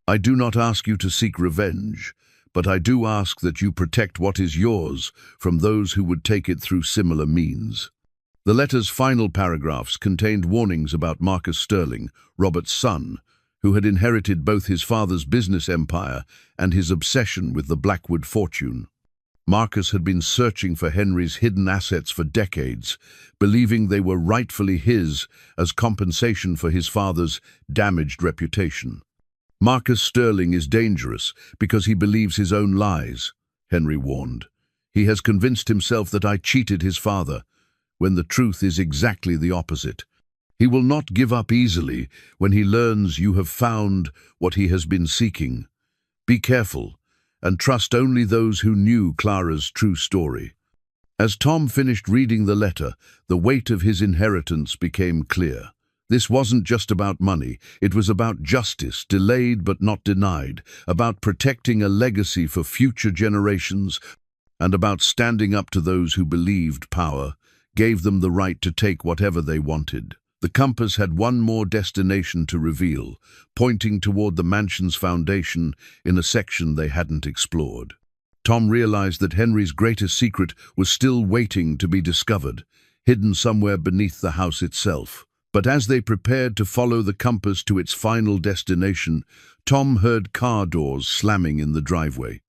I do not ask you to seek revenge, but I do ask that you protect what is yours from those who would take it through similar means. The letter's final paragraphs contained warnings about Marcus Sterling, Robert's son, who had inherited both his father's business empire and his obsession with the Blackwood fortune. Marcus had been searching for Henry's hidden assets for decades, believing they were rightfully his as compensation for his father's damaged reputation. Marcus Sterling is dangerous because he believes his own lies, Henry warned. He has convinced himself that I cheated his father, when the truth is exactly the opposite. He will not give up easily when he learns you have found what he has been seeking. Be careful, and trust only those who knew Clara's true story. As Tom finished reading the letter, the weight of his inheritance became clear. This wasn't just about money, it was about justice, delayed but not denied, about protecting a legacy for future generations, and about standing up to those who believed power gave them the right to take whatever they wanted. The compass had one more destination to reveal, pointing toward the mansion's foundation in a section they hadn't explored. Tom realized that Henry's greatest secret was still waiting to be discovered, hidden somewhere beneath the house itself. But as they prepared to follow the compass to its final destination, Tom heard car doors slamming in the driveway.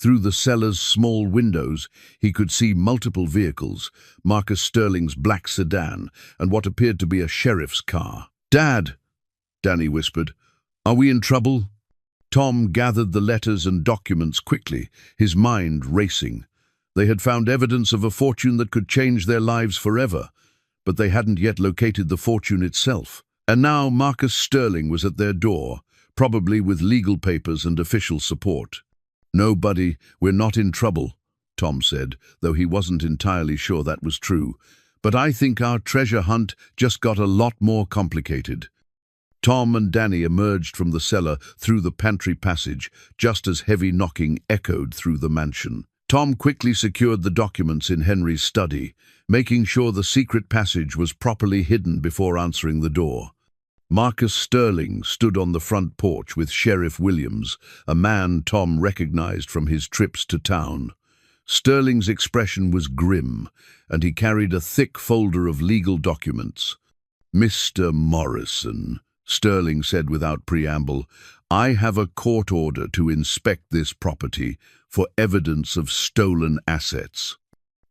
Through the cellar's small windows, he could see multiple vehicles, Marcus Sterling's black sedan and what appeared to be a sheriff's car. "Dad," Danny whispered, "are we in trouble?" Tom gathered the letters and documents quickly, his mind racing. They had found evidence of a fortune that could change their lives forever, but they hadn't yet located the fortune itself. And now Marcus Sterling was at their door, probably with legal papers and official support. "No, buddy, we're not in trouble," Tom said, though he wasn't entirely sure that was true. "But I think our treasure hunt just got a lot more complicated." Tom and Danny emerged from the cellar through the pantry passage, just as heavy knocking echoed through the mansion. Tom quickly secured the documents in Henry's study, making sure the secret passage was properly hidden before answering the door. Marcus Sterling stood on the front porch with Sheriff Williams, a man Tom recognized from his trips to town. Sterling's expression was grim, and he carried a thick folder of legal documents. "Mr. Morrison," Sterling said without preamble, "I have a court order to inspect this property for evidence of stolen assets."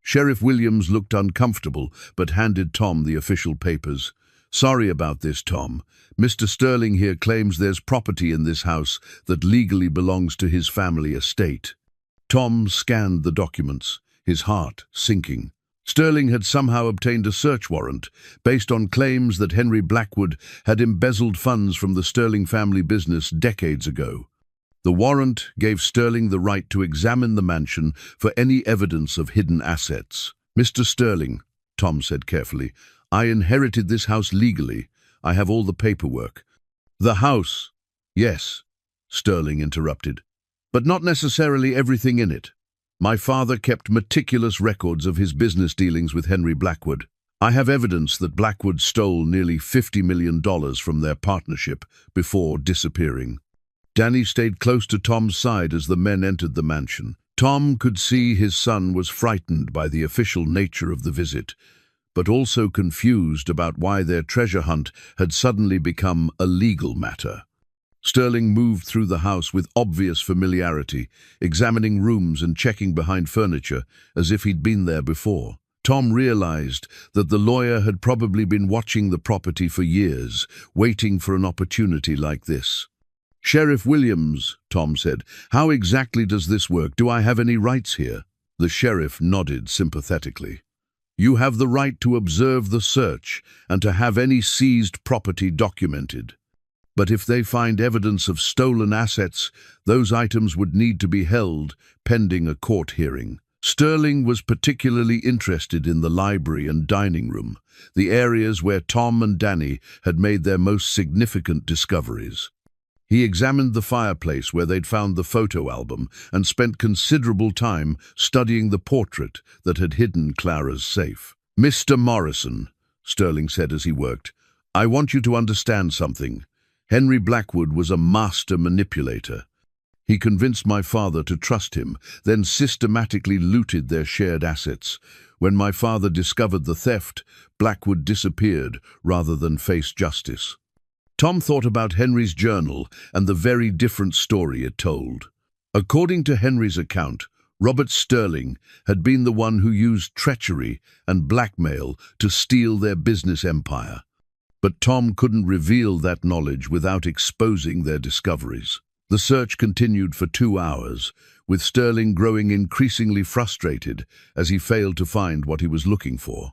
Sheriff Williams looked uncomfortable, but handed Tom the official papers. "Sorry about this, Tom. Mr. Sterling here claims there's property in this house that legally belongs to his family estate." Tom scanned the documents, his heart sinking. Sterling had somehow obtained a search warrant based on claims that Henry Blackwood had embezzled funds from the Sterling family business decades ago. The warrant gave Sterling the right to examine the mansion for any evidence of hidden assets. "Mr. Sterling," Tom said carefully, "I inherited this house legally. I have all the paperwork." "The house?" "Yes," Sterling interrupted, "but not necessarily everything in it. My father kept meticulous records of his business dealings with Henry Blackwood. I have evidence that Blackwood stole nearly $50 million from their partnership before disappearing." Danny stayed close to Tom's side as the men entered the mansion. Tom could see his son was frightened by the official nature of the visit, but also confused about why their treasure hunt had suddenly become a legal matter. Sterling moved through the house with obvious familiarity, examining rooms and checking behind furniture as if he'd been there before. Tom realized that the lawyer had probably been watching the property for years, waiting for an opportunity like this. "Sheriff Williams," Tom said, "how exactly does this work? Do I have any rights here?" The sheriff nodded sympathetically. "You have the right to observe the search and to have any seized property documented. But if they find evidence of stolen assets, those items would need to be held pending a court hearing." Sterling was particularly interested in the library and dining room, the areas where Tom and Danny had made their most significant discoveries. He examined the fireplace where they'd found the photo album and spent considerable time studying the portrait that had hidden Clara's safe. "Mr. Morrison," Sterling said as he worked, "I want you to understand something. Henry Blackwood was a master manipulator. He convinced my father to trust him, then systematically looted their shared assets. When my father discovered the theft, Blackwood disappeared rather than face justice." Tom thought about Henry's journal and the very different story it told. According to Henry's account, Robert Sterling had been the one who used treachery and blackmail to steal their business empire. But Tom couldn't reveal that knowledge without exposing their discoveries. The search continued for 2 hours, with Sterling growing increasingly frustrated as he failed to find what he was looking for.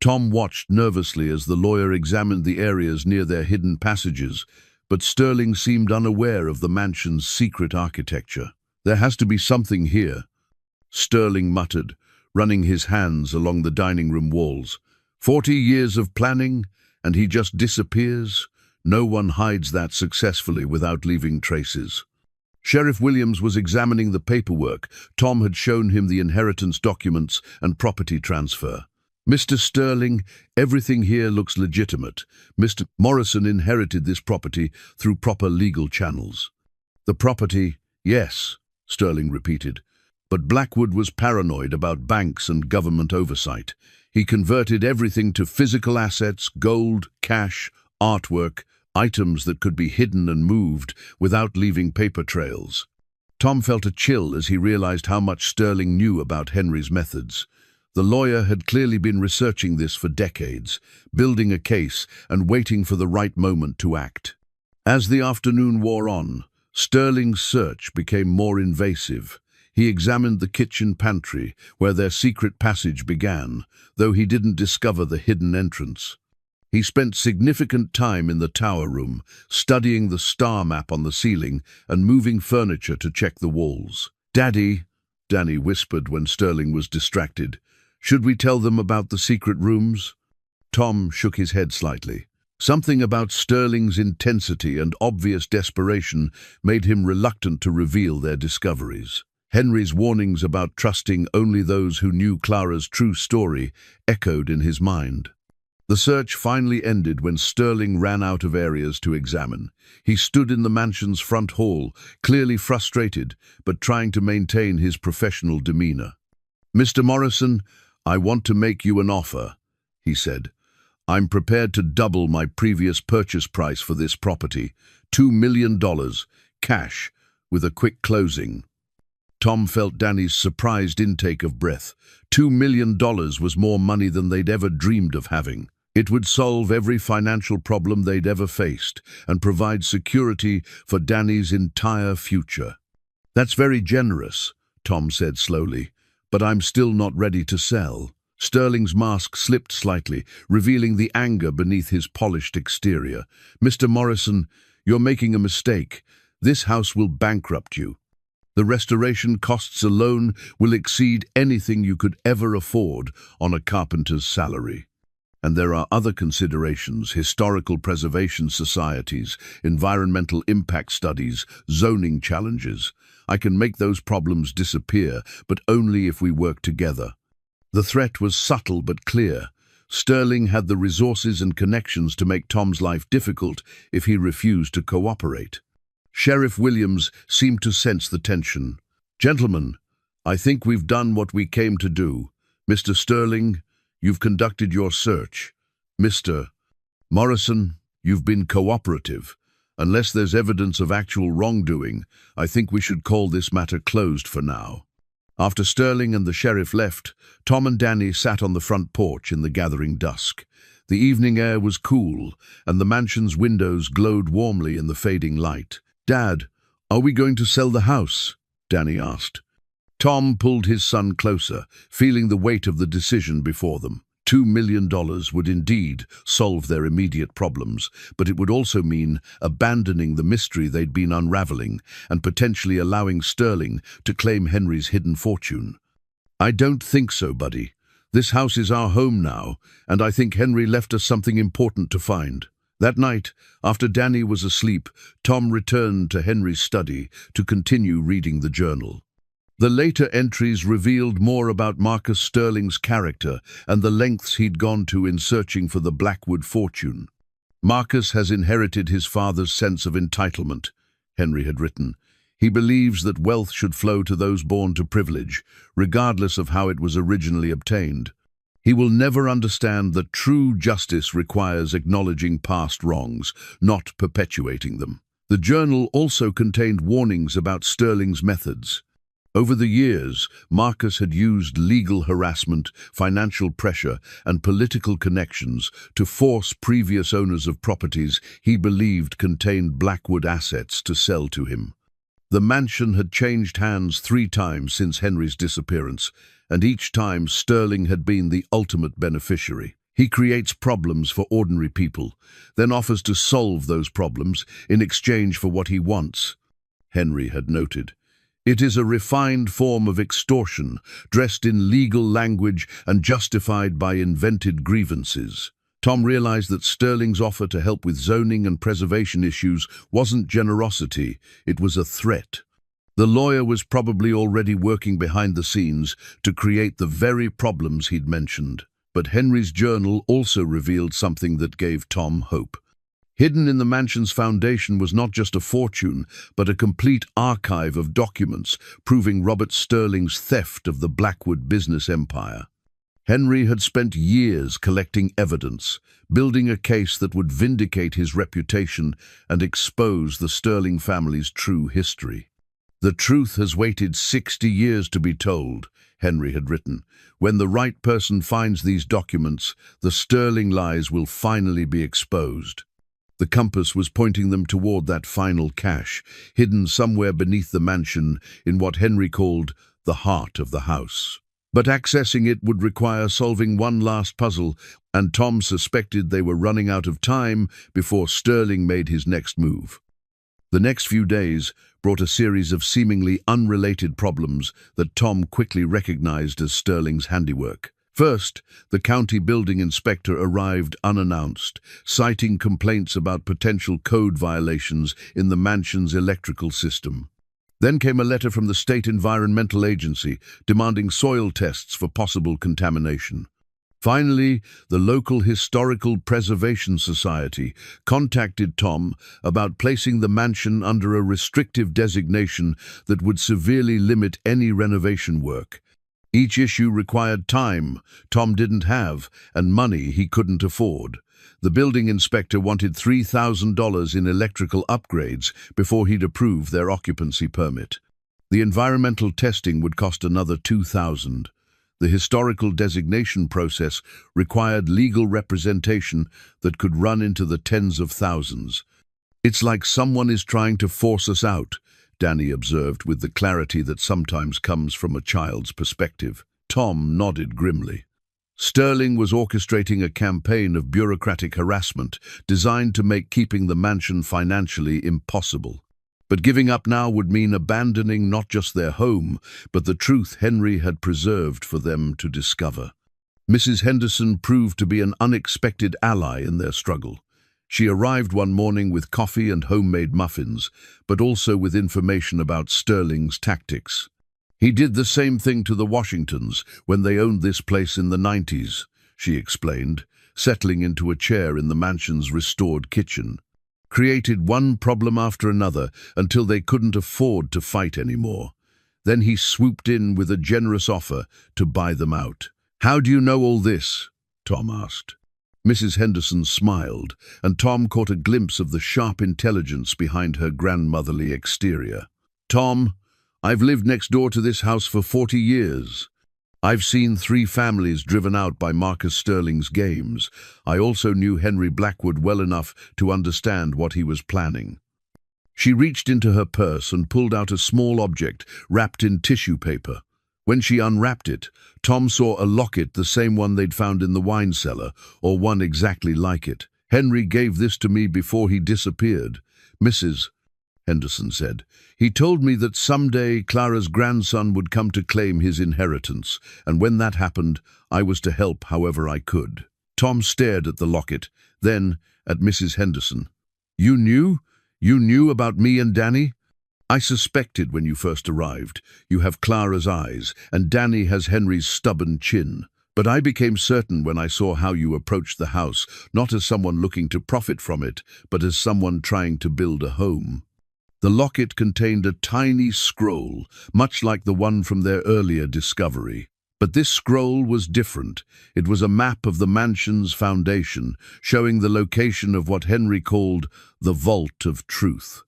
Tom watched nervously as the lawyer examined the areas near their hidden passages, but Sterling seemed unaware of the mansion's secret architecture. "There has to be something here," Sterling muttered, running his hands along the dining room walls. 40 years of planning, and he just disappears? No one hides that successfully without leaving traces. Sheriff Williams was examining the paperwork. Tom had shown him the inheritance documents and property transfer. "Mr. Sterling, everything here looks legitimate. Mr. Morrison inherited this property through proper legal channels." "The property, yes," Sterling repeated. "But Blackwood was paranoid about banks and government oversight. He converted everything to physical assets, gold, cash, artwork, items that could be hidden and moved without leaving paper trails." Tom felt a chill as he realized how much Sterling knew about Henry's methods. The lawyer had clearly been researching this for decades, building a case and waiting for the right moment to act. As the afternoon wore on, Sterling's search became more invasive. He examined the kitchen pantry, where their secret passage began, though he didn't discover the hidden entrance. He spent significant time in the tower room, studying the star map on the ceiling and moving furniture to check the walls. "Daddy," Danny whispered when Sterling was distracted, "should we tell them about the secret rooms?" Tom shook his head slightly. Something about Sterling's intensity and obvious desperation made him reluctant to reveal their discoveries. Henry's warnings about trusting only those who knew Clara's true story echoed in his mind. The search finally ended when Sterling ran out of areas to examine. He stood in the mansion's front hall, clearly frustrated, but trying to maintain his professional demeanor. "Mr. Morrison, I want to make you an offer," he said. "I'm prepared to double my previous purchase price for this property, $2 million, cash, with a quick closing." Tom felt Danny's surprised intake of breath. $2 million was more money than they'd ever dreamed of having. It would solve every financial problem they'd ever faced and provide security for Danny's entire future. "That's very generous," Tom said slowly, "but I'm still not ready to sell." Sterling's mask slipped slightly, revealing the anger beneath his polished exterior. "Mr. Morrison, you're making a mistake. This house will bankrupt you. The restoration costs alone will exceed anything you could ever afford on a carpenter's salary. And there are other considerations: historical preservation societies, environmental impact studies, zoning challenges. I can make those problems disappear, but only if we work together." The threat was subtle but clear. Sterling had the resources and connections to make Tom's life difficult if he refused to cooperate. Sheriff Williams seemed to sense the tension. "Gentlemen, I think we've done what we came to do. Mr. Sterling, You've conducted your search. Mr. Morrison, you've been cooperative. Unless there's evidence of actual wrongdoing, I think we should call this matter closed for now." After Sterling and the sheriff left, Tom and Danny sat on the front porch in the gathering dusk. The evening air was cool, and the mansion's windows glowed warmly in the fading light. "Dad, are we going to sell the house?" Danny asked. Tom pulled his son closer, feeling the weight of the decision before them. $2 million would indeed solve their immediate problems, but it would also mean abandoning the mystery they'd been unraveling and potentially allowing Sterling to claim Henry's hidden fortune. "I don't think so, buddy. This house is our home now, and I think Henry left us something important to find." That night, after Danny was asleep, Tom returned to Henry's study to continue reading the journal. The later entries revealed more about Marcus Sterling's character and the lengths he'd gone to in searching for the Blackwood fortune. "Marcus has inherited his father's sense of entitlement," Henry had written. "He believes that wealth should flow to those born to privilege, regardless of how it was originally obtained. He will never understand that true justice requires acknowledging past wrongs, not perpetuating them." The journal also contained warnings about Sterling's methods. Over the years, Marcus had used legal harassment, financial pressure, and political connections to force previous owners of properties he believed contained Blackwood assets to sell to him. The mansion had changed hands 3 times since Henry's disappearance, and each time Sterling had been the ultimate beneficiary. He creates problems for ordinary people, then offers to solve those problems in exchange for what he wants, Henry had noted. "It is a refined form of extortion, dressed in legal language and justified by invented grievances." Tom realized that Sterling's offer to help with zoning and preservation issues wasn't generosity, it was a threat. The lawyer was probably already working behind the scenes to create the very problems he'd mentioned. But Henry's journal also revealed something that gave Tom hope. Hidden in the mansion's foundation was not just a fortune, but a complete archive of documents proving Robert Sterling's theft of the Blackwood business empire. Henry had spent years collecting evidence, building a case that would vindicate his reputation and expose the Sterling family's true history. "The truth has waited 60 years to be told," Henry had written. "When the right person finds these documents, the Sterling lies will finally be exposed." The compass was pointing them toward that final cache, hidden somewhere beneath the mansion in what Henry called the heart of the house. But accessing it would require solving one last puzzle, and Tom suspected they were running out of time before Sterling made his next move. The next few days brought a series of seemingly unrelated problems that Tom quickly recognized as Sterling's handiwork. First, the county building inspector arrived unannounced, citing complaints about potential code violations in the mansion's electrical system. Then came a letter from the state environmental agency demanding soil tests for possible contamination. Finally, the local Historical Preservation Society contacted Tom about placing the mansion under a restrictive designation that would severely limit any renovation work. Each issue required time Tom didn't have and money he couldn't afford. The building inspector wanted $3,000 in electrical upgrades before he'd approve their occupancy permit. The environmental testing would cost another $2,000. The historical designation process required legal representation that could run into the tens of thousands. "It's like someone is trying to force us out," Danny observed with the clarity that sometimes comes from a child's perspective. Tom nodded grimly. Sterling was orchestrating a campaign of bureaucratic harassment designed to make keeping the mansion financially impossible. But giving up now would mean abandoning not just their home, but the truth Henry had preserved for them to discover. Mrs. Henderson proved to be an unexpected ally in their struggle. She arrived one morning with coffee and homemade muffins, but also with information about Sterling's tactics. "He did the same thing to the Washingtons when they owned this place in the 90s, she explained, settling into a chair in the mansion's restored kitchen. "Created one problem after another until they couldn't afford to fight anymore. Then he swooped in with a generous offer to buy them out." "How do you know all this?" Tom asked. Mrs. Henderson smiled, and Tom caught a glimpse of the sharp intelligence behind her grandmotherly exterior. Tom, I've lived next door to this house for 40 years. I've seen 3 families driven out by Marcus Sterling's games. I also knew Henry Blackwood well enough to understand what he was planning. She reached into her purse and pulled out a small object wrapped in tissue paper. When she unwrapped it, Tom saw a locket, the same one they'd found in the wine cellar, or one exactly like it. Henry gave this to me before he disappeared, Mrs. Henderson said. He told me that someday Clara's grandson would come to claim his inheritance, and when that happened, I was to help however I could. Tom stared at the locket, then at Mrs. Henderson. You knew? You knew about me and Danny? I suspected when you first arrived. You have Clara's eyes, and Danny has Henry's stubborn chin. But I became certain when I saw how you approached the house, not as someone looking to profit from it, but as someone trying to build a home. The locket contained a tiny scroll, much like the one from their earlier discovery. But this scroll was different. It was a map of the mansion's foundation, showing the location of what Henry called the Vault of Truth.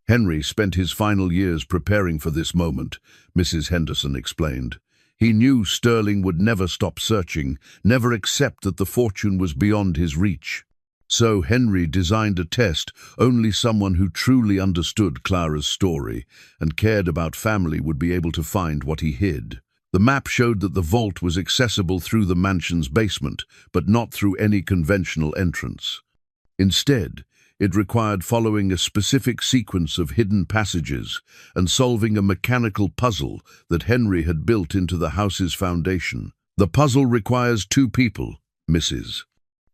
Henry spent his final years preparing for this moment, Mrs. Henderson explained. He knew Sterling would never stop searching, never accept that the fortune was beyond his reach. So Henry designed a test only someone who truly understood Clara's story and cared about family would be able to find what he hid. The map showed that the vault was accessible through the mansion's basement, but not through any conventional entrance. Instead, it required following a specific sequence of hidden passages and solving a mechanical puzzle that Henry had built into the house's foundation. The puzzle requires 2 people, Mrs.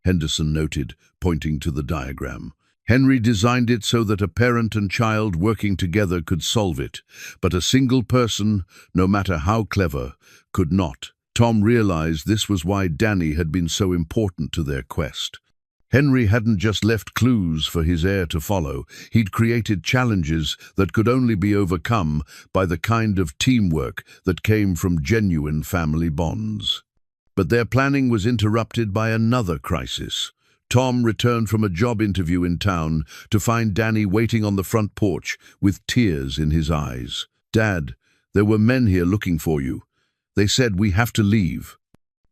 Henderson noted, pointing to the diagram. Henry designed it so that a parent and child working together could solve it, but a single person, no matter how clever, could not. Tom realized this was why Danny had been so important to their quest. Henry hadn't just left clues for his heir to follow, he'd created challenges that could only be overcome by the kind of teamwork that came from genuine family bonds. But their planning was interrupted by another crisis. Tom returned from a job interview in town to find Danny waiting on the front porch with tears in his eyes. Dad, there were men here looking for you. They said we have to leave.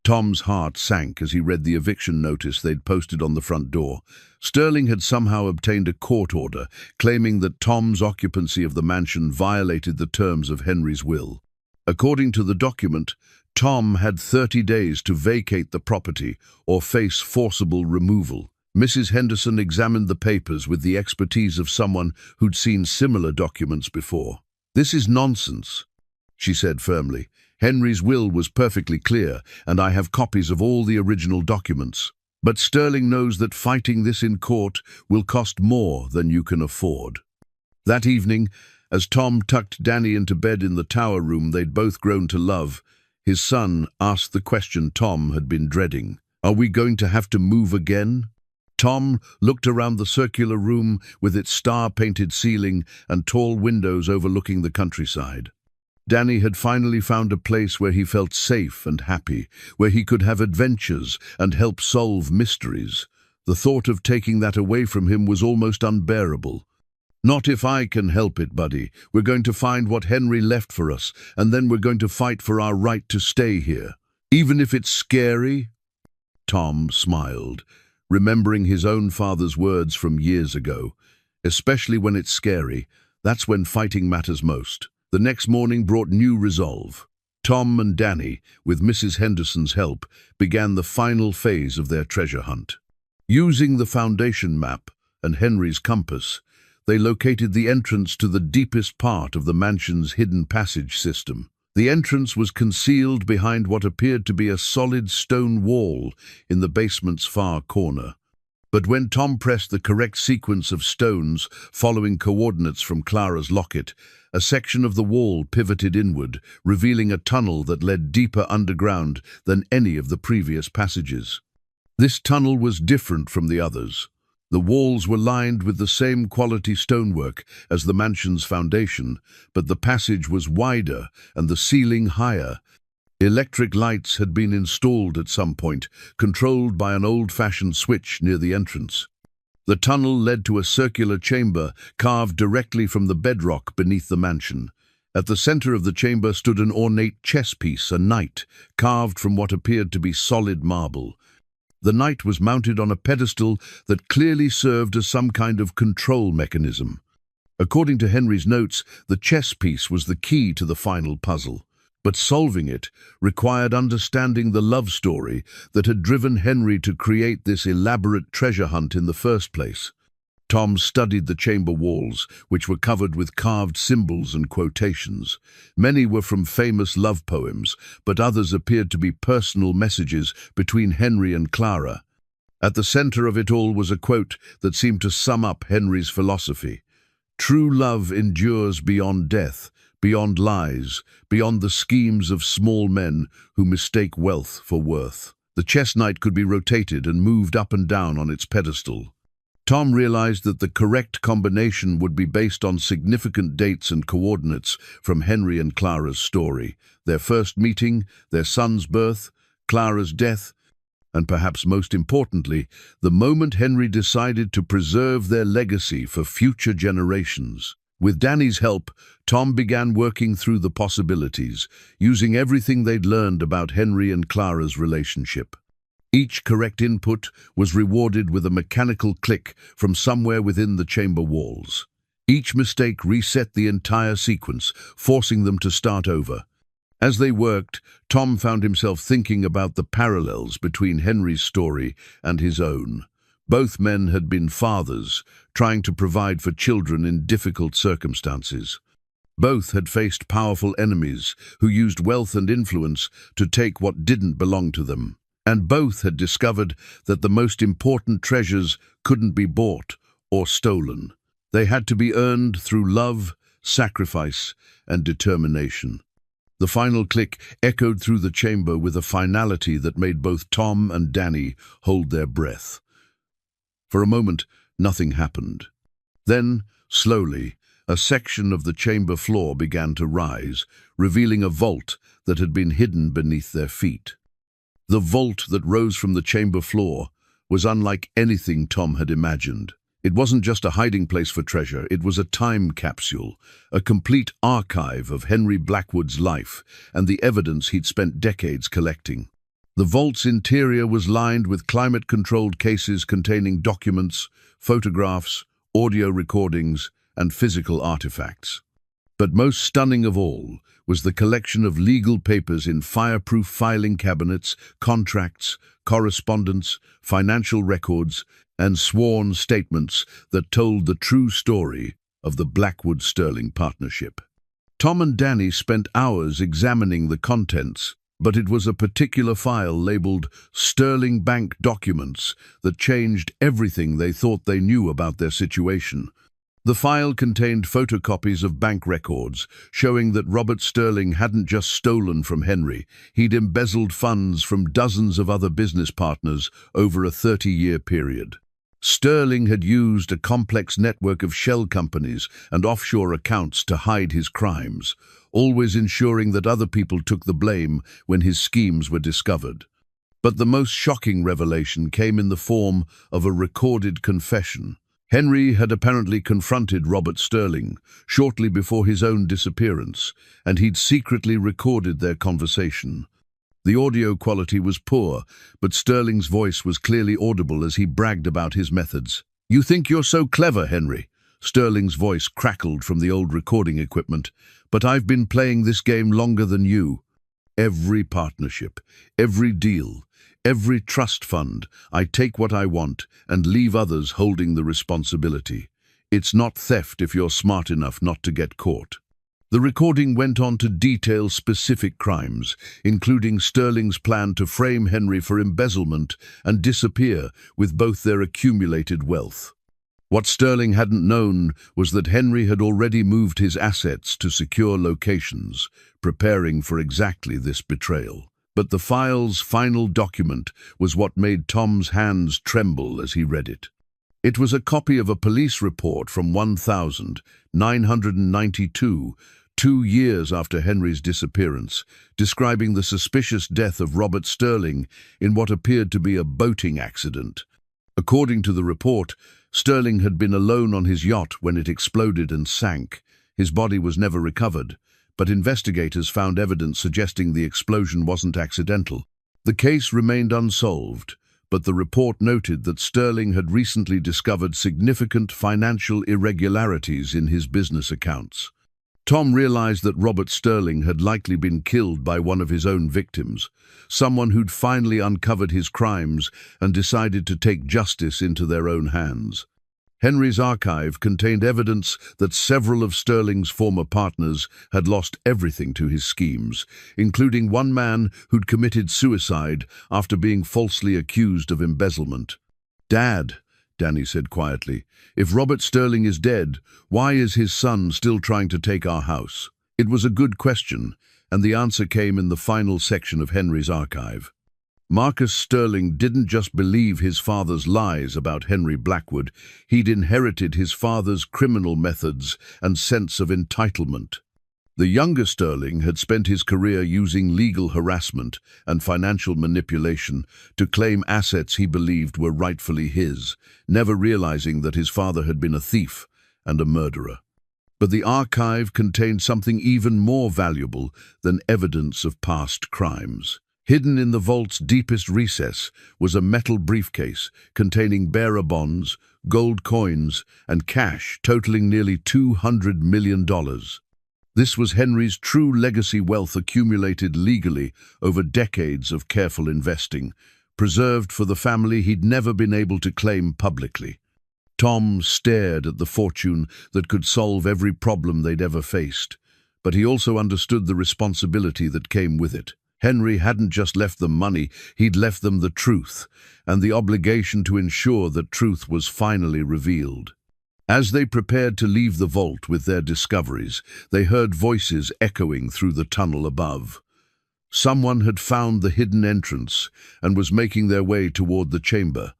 Tom's heart sank as he read the eviction notice they'd posted on the front door. Sterling had somehow obtained a court order claiming that Tom's occupancy of the mansion violated the terms of Henry's will. According to the document, Tom had 30 days to vacate the property or face forcible removal. Mrs. Henderson examined the papers with the expertise of someone who'd seen similar documents before. This is nonsense, she said firmly. Henry's will was perfectly clear, and I have copies of all the original documents. But Sterling knows that fighting this in court will cost more than you can afford. That evening, as Tom tucked Danny into bed in the tower room they'd both grown to love, his son asked the question Tom had been dreading. Are we going to have to move again? Tom looked around the circular room with its star-painted ceiling and tall windows overlooking the countryside. Danny had finally found a place where he felt safe and happy, where he could have adventures and help solve mysteries. The thought of taking that away from him was almost unbearable. Not if I can help it, buddy. We're going to find what Henry left for us, and then we're going to fight for our right to stay here. Even if it's scary? Tom smiled, remembering his own father's words from years ago. Especially when it's scary, that's when fighting matters most. The next morning brought new resolve. Tom and Danny, with Mrs. Henderson's help, began the final phase of their treasure hunt. Using the foundation map and Henry's compass, they located the entrance to the deepest part of the mansion's hidden passage system. The entrance was concealed behind what appeared to be a solid stone wall in the basement's far corner. But when Tom pressed the correct sequence of stones following coordinates from Clara's locket, a section of the wall pivoted inward, revealing a tunnel that led deeper underground than any of the previous passages. This tunnel was different from the others. The walls were lined with the same quality stonework as the mansion's foundation, but the passage was wider and the ceiling higher. Electric lights had been installed at some point, controlled by an old-fashioned switch near the entrance. The tunnel led to a circular chamber carved directly from the bedrock beneath the mansion. At the center of the chamber stood an ornate chess piece, a knight, carved from what appeared to be solid marble. The knight was mounted on a pedestal that clearly served as some kind of control mechanism. According to Henry's notes, the chess piece was the key to the final puzzle. But solving it required understanding the love story that had driven Henry to create this elaborate treasure hunt in the first place. Tom studied the chamber walls, which were covered with carved symbols and quotations. Many were from famous love poems, but others appeared to be personal messages between Henry and Clara. At the center of it all was a quote that seemed to sum up Henry's philosophy. "True love endures beyond death, beyond lies, beyond the schemes of small men who mistake wealth for worth." The chess knight could be rotated and moved up and down on its pedestal. Tom realized that the correct combination would be based on significant dates and coordinates from Henry and Clara's story: their first meeting, their son's birth, Clara's death, and perhaps most importantly, the moment Henry decided to preserve their legacy for future generations. With Danny's help, Tom began working through the possibilities, using everything they'd learned about Henry and Clara's relationship. Each correct input was rewarded with a mechanical click from somewhere within the chamber walls. Each mistake reset the entire sequence, forcing them to start over. As they worked, Tom found himself thinking about the parallels between Henry's story and his own. Both men had been fathers, trying to provide for children in difficult circumstances. Both had faced powerful enemies who used wealth and influence to take what didn't belong to them. And both had discovered that the most important treasures couldn't be bought or stolen. They had to be earned through love, sacrifice, and determination. The final click echoed through the chamber with a finality that made both Tom and Danny hold their breath. For a moment, nothing happened. Then, slowly, a section of the chamber floor began to rise, revealing a vault that had been hidden beneath their feet. The vault that rose from the chamber floor was unlike anything Tom had imagined. It wasn't just a hiding place for treasure, it was a time capsule, a complete archive of Henry Blackwood's life and the evidence he'd spent decades collecting. The vault's interior was lined with climate-controlled cases containing documents, photographs, audio recordings, and physical artifacts. But most stunning of all was the collection of legal papers in fireproof filing cabinets, contracts, correspondence, financial records, and sworn statements that told the true story of the Blackwood-Sterling partnership. Tom and Danny spent hours examining the contents, but it was a particular file labeled Sterling Bank Documents that changed everything they thought they knew about their situation. The file contained photocopies of bank records, showing that Robert Sterling hadn't just stolen from Henry, he'd embezzled funds from dozens of other business partners over a 30-year period. Sterling had used a complex network of shell companies and offshore accounts to hide his crimes, always ensuring that other people took the blame when his schemes were discovered. But the most shocking revelation came in the form of a recorded confession. Henry had apparently confronted Robert Sterling shortly before his own disappearance, and he'd secretly recorded their conversation. The audio quality was poor, but Sterling's voice was clearly audible as he bragged about his methods. "You think you're so clever, Henry?" Sterling's voice crackled from the old recording equipment. "But I've been playing this game longer than you. Every partnership, every deal, every trust fund, I take what I want and leave others holding the responsibility. It's not theft if you're smart enough not to get caught." The recording went on to detail specific crimes, including Sterling's plan to frame Henry for embezzlement and disappear with both their accumulated wealth. What Sterling hadn't known was that Henry had already moved his assets to secure locations, preparing for exactly this betrayal. But the file's final document was what made Tom's hands tremble as he read it. It was a copy of a police report from 1992 2 years after Henry's disappearance, describing the suspicious death of Robert Sterling in what appeared to be a boating accident. According to the report, Sterling had been alone on his yacht when it exploded and sank. His body was never recovered, but investigators found evidence suggesting the explosion wasn't accidental. The case remained unsolved, but the report noted that Sterling had recently discovered significant financial irregularities in his business accounts. Tom realized that Robert Sterling had likely been killed by one of his own victims, someone who'd finally uncovered his crimes and decided to take justice into their own hands. Henry's archive contained evidence that several of Sterling's former partners had lost everything to his schemes, including one man who'd committed suicide after being falsely accused of embezzlement. "Dad," Danny said quietly, "if Robert Sterling is dead, why is his son still trying to take our house?" It was a good question, and the answer came in the final section of Henry's archive. Marcus Sterling didn't just believe his father's lies about Henry Blackwood, he'd inherited his father's criminal methods and sense of entitlement. The younger Sterling had spent his career using legal harassment and financial manipulation to claim assets he believed were rightfully his, never realizing that his father had been a thief and a murderer. But the archive contained something even more valuable than evidence of past crimes. Hidden in the vault's deepest recess was a metal briefcase containing bearer bonds, gold coins, and cash totaling nearly $200 million. This was Henry's true legacy wealth accumulated legally over decades of careful investing, preserved for the family he'd never been able to claim publicly. Tom stared at the fortune that could solve every problem they'd ever faced, but he also understood the responsibility that came with it. Henry hadn't just left them money, he'd left them the truth, and the obligation to ensure that truth was finally revealed. As they prepared to leave the vault with their discoveries, they heard voices echoing through the tunnel above. Someone had found the hidden entrance and was making their way toward the chamber.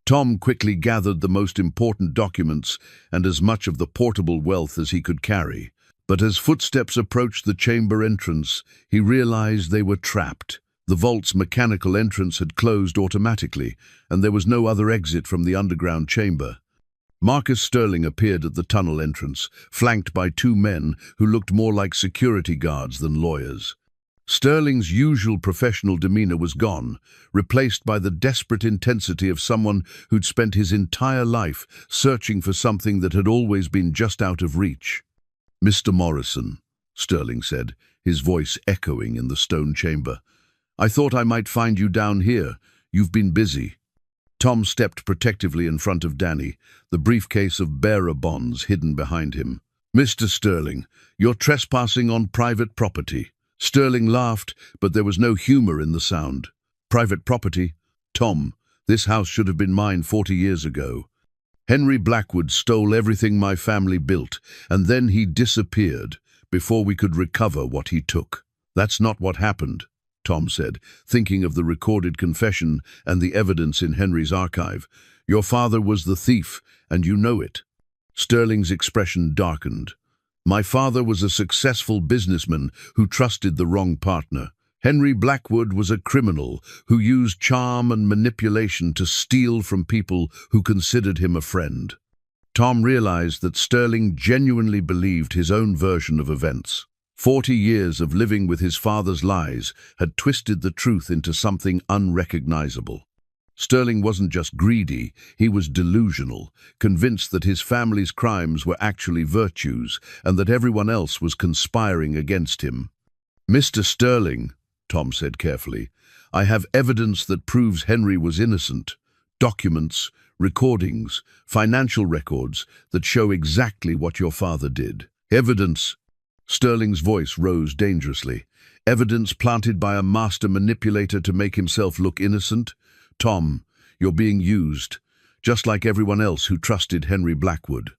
Tom quickly gathered the most important documents and as much of the portable wealth as he could carry. But as footsteps approached the chamber entrance, he realized they were trapped. The vault's mechanical entrance had closed automatically, and there was no other exit from the underground chamber. Marcus Sterling appeared at the tunnel entrance, flanked by 2 men who looked more like security guards than lawyers. Sterling's usual professional demeanor was gone, replaced by the desperate intensity of someone who'd spent his entire life searching for something that had always been just out of reach. "Mr. Morrison," Sterling said, his voice echoing in the stone chamber. "I thought I might find you down here. You've been busy." Tom stepped protectively in front of Danny, the briefcase of bearer bonds hidden behind him. "Mr. Sterling, you're trespassing on private property." Sterling laughed, but there was no humor in the sound. "Private property? Tom, this house should have been mine 40 years ago. Henry Blackwood stole everything my family built, and then he disappeared before we could recover what he took." "That's not what happened," Tom said, thinking of the recorded confession and the evidence in Henry's archive. "Your father was the thief, and you know it." Sterling's expression darkened. "My father was a successful businessman who trusted the wrong partner. Henry Blackwood was a criminal who used charm and manipulation to steal from people who considered him a friend." Tom realized that Sterling genuinely believed his own version of events. 40 years of living with his father's lies had twisted the truth into something unrecognizable. Sterling wasn't just greedy, he was delusional, convinced that his family's crimes were actually virtues and that everyone else was conspiring against him. "Mr. Sterling," Tom said carefully, "I have evidence that proves Henry was innocent. Documents, recordings, financial records that show exactly what your father did. Evidence." Sterling's voice rose dangerously. "Evidence planted by a master manipulator to make himself look innocent? Tom, you're being used, just like everyone else who trusted Henry Blackwood."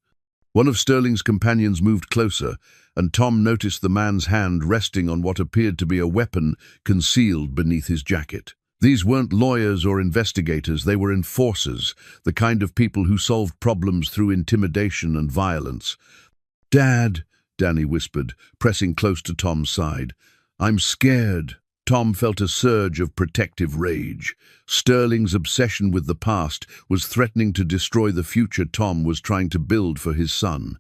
One of Sterling's companions moved closer, and Tom noticed the man's hand resting on what appeared to be a weapon concealed beneath his jacket. These weren't lawyers or investigators, they were enforcers, the kind of people who solved problems through intimidation and violence. "Dad," Danny whispered, pressing close to Tom's side. "I'm scared." Tom felt a surge of protective rage. Sterling's obsession with the past was threatening to destroy the future Tom was trying to build for his son.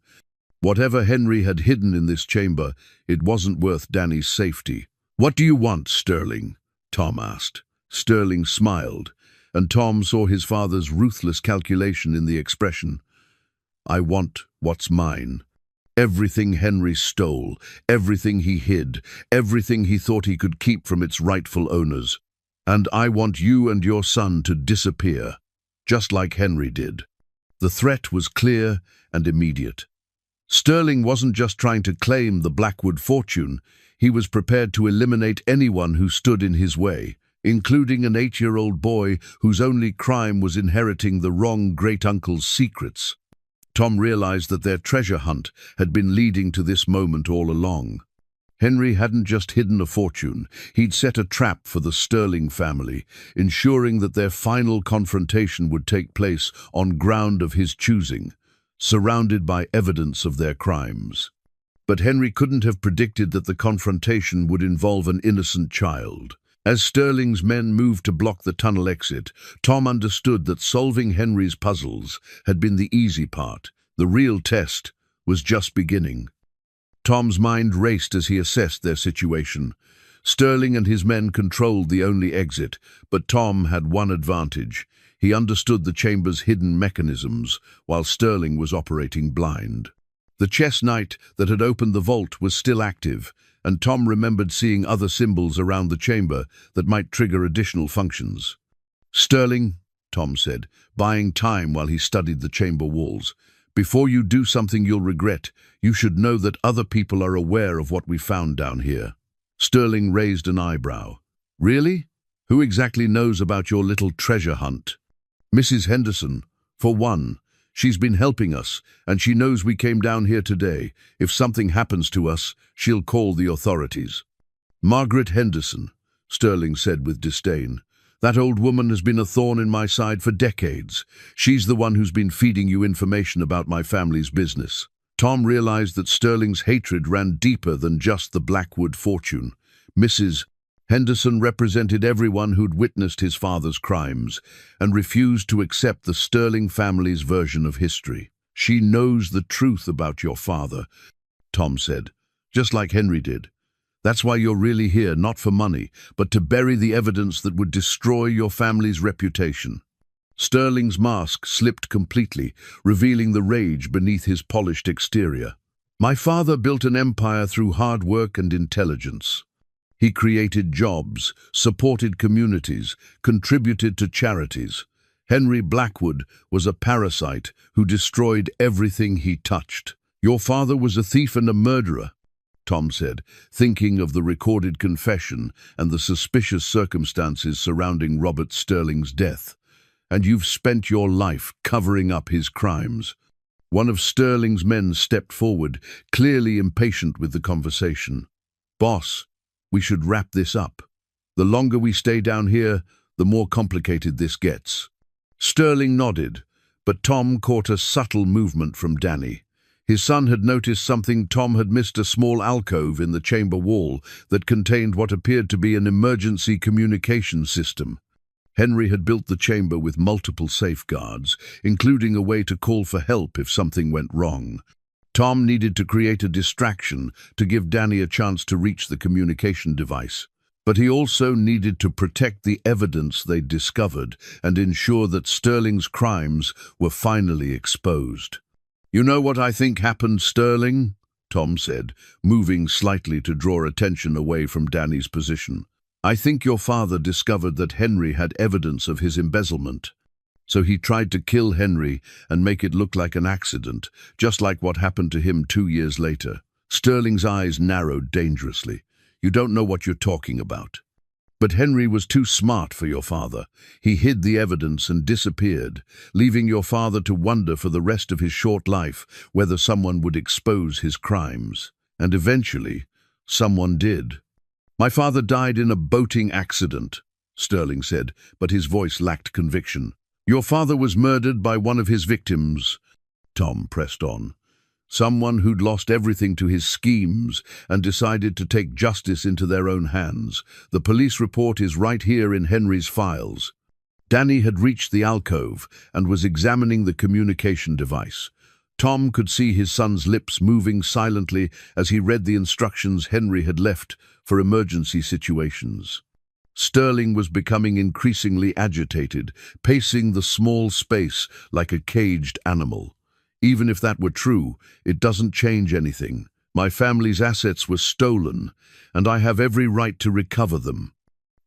Whatever Henry had hidden in this chamber, it wasn't worth Danny's safety. "What do you want, Sterling?" Tom asked. Sterling smiled, and Tom saw his father's ruthless calculation in the expression. "I want what's mine. Everything Henry stole, everything he hid, everything he thought he could keep from its rightful owners. And I want you and your son to disappear, just like Henry did." The threat was clear and immediate. Sterling wasn't just trying to claim the Blackwood fortune, he was prepared to eliminate anyone who stood in his way, including an 8-year-old boy whose only crime was inheriting the wrong great-uncle's secrets. Tom realized that their treasure hunt had been leading to this moment all along. Henry hadn't just hidden a fortune, he'd set a trap for the Sterling family, ensuring that their final confrontation would take place on ground of his choosing, surrounded by evidence of their crimes. But Henry couldn't have predicted that the confrontation would involve an innocent child. As Sterling's men moved to block the tunnel exit, Tom understood that solving Henry's puzzles had been the easy part. The real test was just beginning. Tom's mind raced as he assessed their situation. Sterling and his men controlled the only exit, but Tom had one advantage. He understood the chamber's hidden mechanisms, while Sterling was operating blind. The chess knight that had opened the vault was still active, and Tom remembered seeing other symbols around the chamber that might trigger additional functions. "Sterling," Tom said, buying time while he studied the chamber walls, "before you do something you'll regret, you should know that other people are aware of what we found down here." Sterling raised an eyebrow. "Really? Who exactly knows about your little treasure hunt?" "Mrs. Henderson, for one. She's been helping us, and she knows we came down here today. If something happens to us, she'll call the authorities." "Margaret Henderson," Sterling said with disdain. "That old woman has been a thorn in my side for decades. She's the one who's been feeding you information about my family's business." Tom realized that Sterling's hatred ran deeper than just the Blackwood fortune. Mrs. Henderson represented everyone who'd witnessed his father's crimes and refused to accept the Sterling family's version of history. "She knows the truth about your father," Tom said, "just like Henry did. That's why you're really here, not for money, but to bury the evidence that would destroy your family's reputation." Sterling's mask slipped completely, revealing the rage beneath his polished exterior. "My father built an empire through hard work and intelligence. He created jobs, supported communities, contributed to charities. Henry Blackwood was a parasite who destroyed everything he touched. Your father was a thief and a murderer," Tom said, thinking of the recorded confession and the suspicious circumstances surrounding Robert Sterling's death. "And you've spent your life covering up his crimes." One of Sterling's men stepped forward, clearly impatient with the conversation. "Boss, we should wrap this up. The longer we stay down here, the more complicated this gets." Sterling nodded, but Tom caught a subtle movement from Danny. His son had noticed something. Tom had missed a small alcove in the chamber wall that contained what appeared to be an emergency communication system. Henry had built the chamber with multiple safeguards, including a way to call for help if something went wrong. Tom needed to create a distraction to give Danny a chance to reach the communication device. But he also needed to protect the evidence they'd discovered and ensure that Sterling's crimes were finally exposed. "You know what I think happened, Sterling?" Tom said, moving slightly to draw attention away from Danny's position. "I think your father discovered that Henry had evidence of his embezzlement. So he tried to kill Henry and make it look like an accident, just like what happened to him 2 years later." Sterling's eyes narrowed dangerously. "You don't know what you're talking about." "But Henry was too smart for your father. He hid the evidence and disappeared, leaving your father to wonder for the rest of his short life whether someone would expose his crimes. And eventually, someone did." "My father died in a boating accident," Sterling said, but his voice lacked conviction. "Your father was murdered by one of his victims," Tom pressed on. someone who'd lost everything to his schemes and decided to take justice into their own hands. The police report is right here in Henry's files. Danny had reached the alcove and was examining the communication device. Tom could see his son's lips moving silently as he read the instructions Henry had left for emergency situations. Sterling was becoming increasingly agitated, pacing the small space like a caged animal. Even if that were true, it doesn't change anything. My family's assets were stolen, and I have every right to recover them.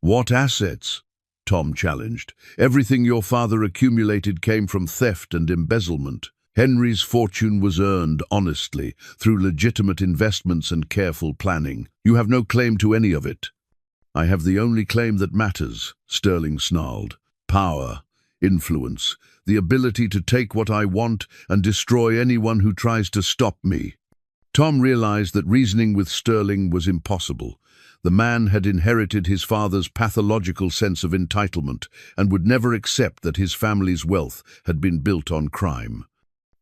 What assets? Tom challenged. Everything your father accumulated came from theft and embezzlement. Henry's fortune was earned honestly, through legitimate investments and careful planning. You have no claim to any of it. I have the only claim that matters, Sterling snarled. Power, influence, the ability to take what I want and destroy anyone who tries to stop me. Tom realized that reasoning with Sterling was impossible. The man had inherited his father's pathological sense of entitlement and would never accept that his family's wealth had been built on crime.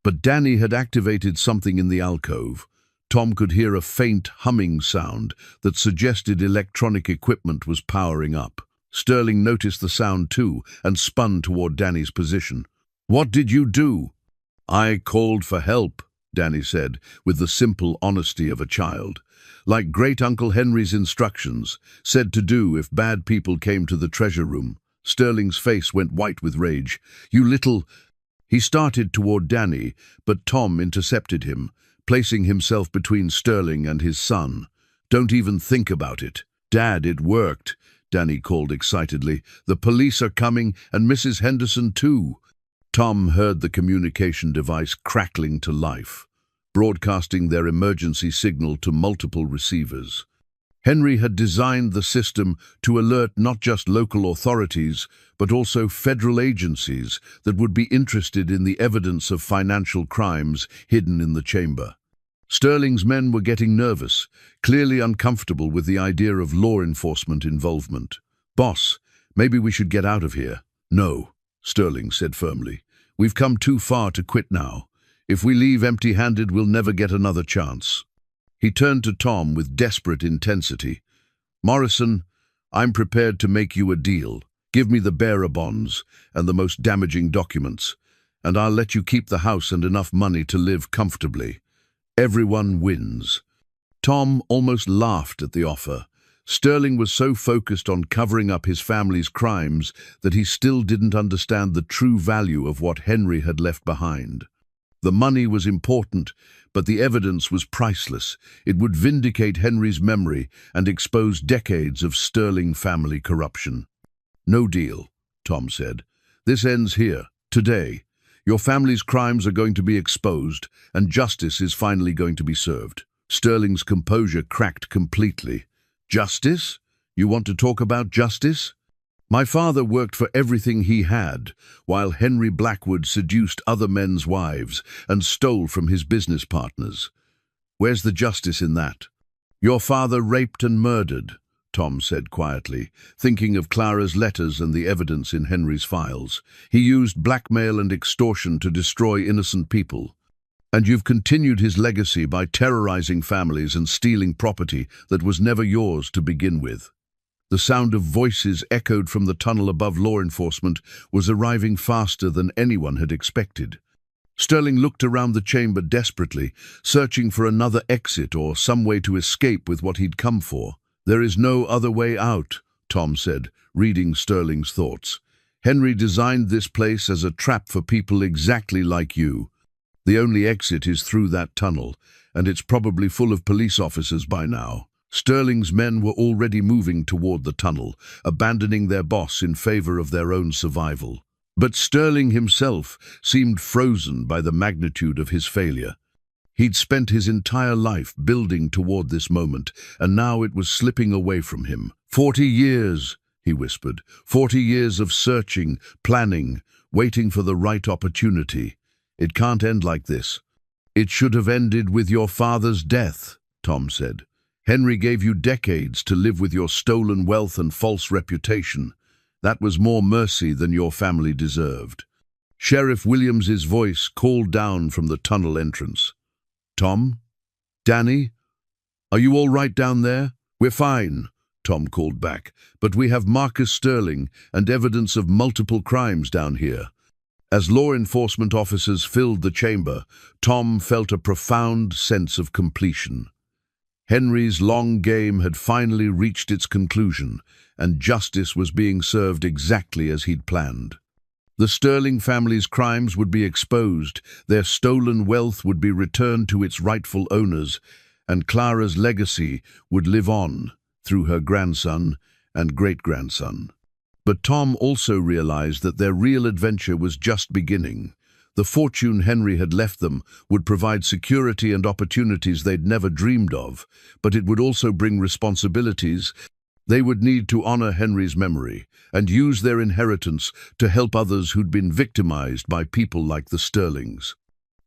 But Danny had activated something in the alcove. Tom could hear a faint humming sound that suggested electronic equipment was powering up. Sterling noticed the sound too and spun toward Danny's position. "What did you do?" "I called for help," Danny said, with the simple honesty of a child. Like Great-Uncle Henry's instructions, said to do if bad people came to the treasure room. Sterling's face went white with rage. "You little—" He started toward Danny, but Tom intercepted him, placing himself between Sterling and his son. "Don't even think about it." "Dad, it worked," Danny called excitedly. "The police are coming, and Mrs. Henderson too." Tom heard the communication device crackling to life, broadcasting their emergency signal to multiple receivers. Henry had designed the system to alert not just local authorities, but also federal agencies that would be interested in the evidence of financial crimes hidden in the chamber. Sterling's men were getting nervous, clearly uncomfortable with the idea of law enforcement involvement. "Boss, maybe we should get out of here." "No," Sterling said firmly. "We've come too far to quit now. If we leave empty-handed, we'll never get another chance." He turned to Tom with desperate intensity. "Morrison, I'm prepared to make you a deal. Give me the bearer bonds and the most damaging documents, and I'll let you keep the house and enough money to live comfortably. Everyone wins." Tom almost laughed at the offer. Sterling was so focused on covering up his family's crimes that he still didn't understand the true value of what Henry had left behind. The money was important, but the evidence was priceless. It would vindicate Henry's memory and expose decades of Sterling family corruption. "No deal," Tom said. "This ends here, today. Your family's crimes are going to be exposed, and justice is finally going to be served." Sterling's composure cracked completely. "Justice? You want to talk about justice? My father worked for everything he had, while Henry Blackwood seduced other men's wives and stole from his business partners. Where's the justice in that?" "Your father raped and murdered," Tom said quietly, thinking of Clara's letters and the evidence in Henry's files. "He used blackmail and extortion to destroy innocent people. And you've continued his legacy by terrorizing families and stealing property that was never yours to begin with." The sound of voices echoed from the tunnel above. Law enforcement was arriving faster than anyone had expected. Sterling looked around the chamber desperately, searching for another exit or some way to escape with what he'd come for. "There is no other way out," Tom said, reading Sterling's thoughts. "Henry designed this place as a trap for people exactly like you. The only exit is through that tunnel, and it's probably full of police officers by now." Sterling's men were already moving toward the tunnel, abandoning their boss in favor of their own survival. But Sterling himself seemed frozen by the magnitude of his failure. He'd spent his entire life building toward this moment, and now it was slipping away from him. 40 years, he whispered. 40 years of searching, planning, waiting for the right opportunity. It can't end like this. "It should have ended with your father's death," Tom said. "Henry gave you decades to live with your stolen wealth and false reputation. That was more mercy than your family deserved." Sheriff Williams's voice called down from the tunnel entrance. Tom? Danny? Are you all right down there? We're fine, Tom called back, but we have Marcus Sterling and evidence of multiple crimes down here. As law enforcement officers filled the chamber, Tom felt a profound sense of completion. Henry's long game had finally reached its conclusion, and justice was being served exactly as he'd planned. The Sterling family's crimes would be exposed, their stolen wealth would be returned to its rightful owners, and Clara's legacy would live on through her grandson and great-grandson. But Tom also realized that their real adventure was just beginning. The fortune Henry had left them would provide security and opportunities they'd never dreamed of, but it would also bring responsibilities. They would need to honor Henry's memory and use their inheritance to help others who'd been victimized by people like the Sterlings.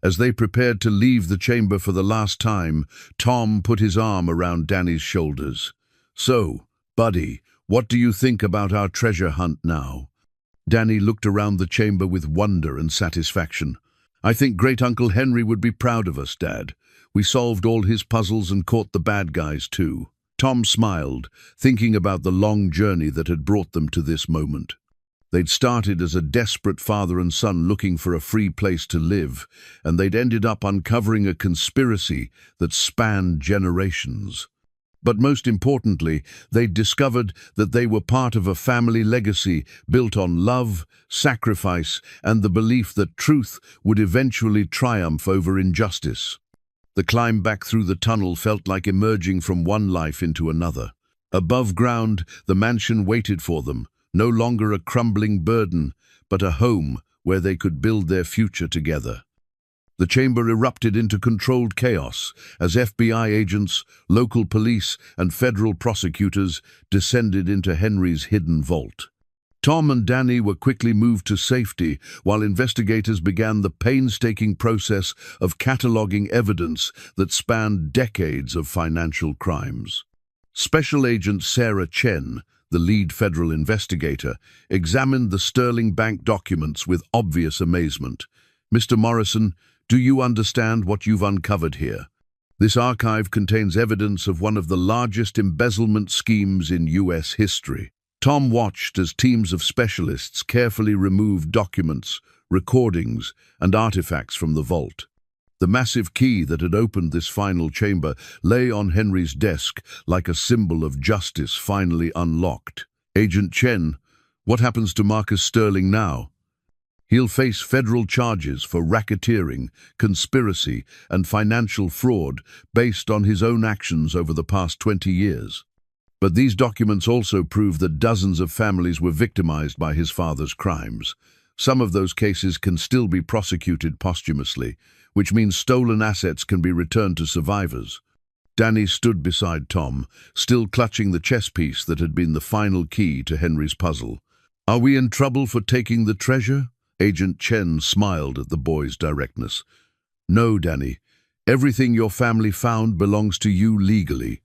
As they prepared to leave the chamber for the last time, Tom put his arm around Danny's shoulders. "So, buddy, what do you think about our treasure hunt now?" Danny looked around the chamber with wonder and satisfaction. "I think Great-Uncle Henry would be proud of us, Dad. We solved all his puzzles and caught the bad guys too." Tom smiled, thinking about the long journey that had brought them to this moment. They'd started as a desperate father and son looking for a free place to live, and they'd ended up uncovering a conspiracy that spanned generations. But most importantly, they'd discovered that they were part of a family legacy built on love, sacrifice, and the belief that truth would eventually triumph over injustice. The climb back through the tunnel felt like emerging from one life into another. Above ground, the mansion waited for them, no longer a crumbling burden, but a home where they could build their future together. The chamber erupted into controlled chaos as FBI agents, local police, and federal prosecutors descended into Henry's hidden vault. Tom and Danny were quickly moved to safety while investigators began the painstaking process of cataloging evidence that spanned decades of financial crimes. Special Agent Sarah Chen, the lead federal investigator, examined the Sterling Bank documents with obvious amazement. "Mr. Morrison, do you understand what you've uncovered here? This archive contains evidence of one of the largest embezzlement schemes in U.S. history." Tom watched as teams of specialists carefully removed documents, recordings, and artifacts from the vault. The massive key that had opened this final chamber lay on Henry's desk like a symbol of justice finally unlocked. "Agent Chen, what happens to Marcus Sterling now?" "He'll face federal charges for racketeering, conspiracy, and financial fraud based on his own actions over the past 20 years. But these documents also prove that dozens of families were victimized by his father's crimes. Some of those cases can still be prosecuted posthumously, which means stolen assets can be returned to survivors." Danny stood beside Tom, still clutching the chess piece that had been the final key to Henry's puzzle. "Are we in trouble for taking the treasure?" Agent Chen smiled at the boy's directness. "No, Danny. Everything your family found belongs to you legally.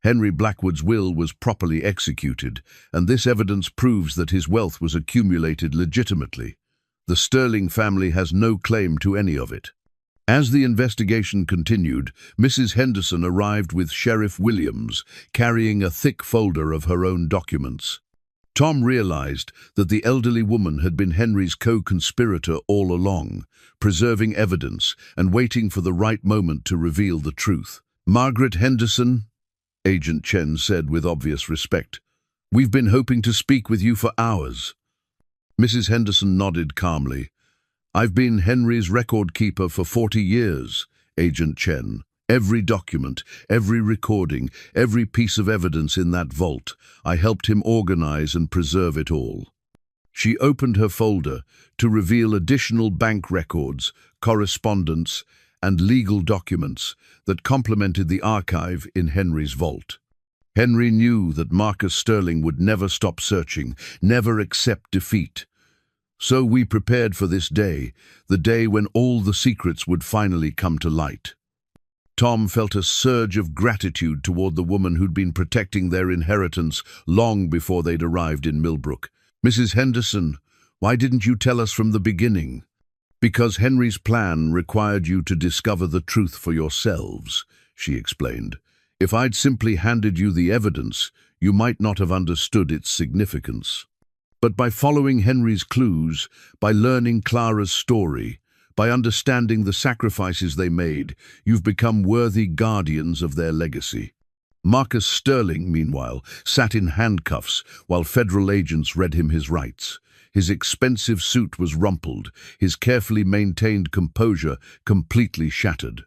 Henry Blackwood's will was properly executed, and this evidence proves that his wealth was accumulated legitimately. The Sterling family has no claim to any of it." As the investigation continued, Mrs. Henderson arrived with Sheriff Williams, carrying a thick folder of her own documents. Tom realized that the elderly woman had been Henry's co-conspirator all along, preserving evidence and waiting for the right moment to reveal the truth. "Margaret Henderson," Agent Chen said with obvious respect, "we've been hoping to speak with you for hours." Mrs. Henderson nodded calmly. "I've been Henry's record keeper for 40 years, Agent Chen. Every document, every recording, every piece of evidence in that vault, I helped him organize and preserve it all." She opened her folder to reveal additional bank records, correspondence, and legal documents that complemented the archive in Henry's vault. Henry knew that Marcus Sterling would never stop searching, never accept defeat. So we prepared for this day, the day when all the secrets would finally come to light. Tom felt a surge of gratitude toward the woman who'd been protecting their inheritance long before they'd arrived in Millbrook. "Mrs. Henderson, why didn't you tell us from the beginning?" Because Henry's plan required you to discover the truth for yourselves, she explained. If I'd simply handed you the evidence, you might not have understood its significance. But by following Henry's clues, by learning Clara's story, by understanding the sacrifices they made, you've become worthy guardians of their legacy. Marcus Sterling, meanwhile, sat in handcuffs while federal agents read him his rights. His expensive suit was rumpled, his carefully maintained composure completely shattered.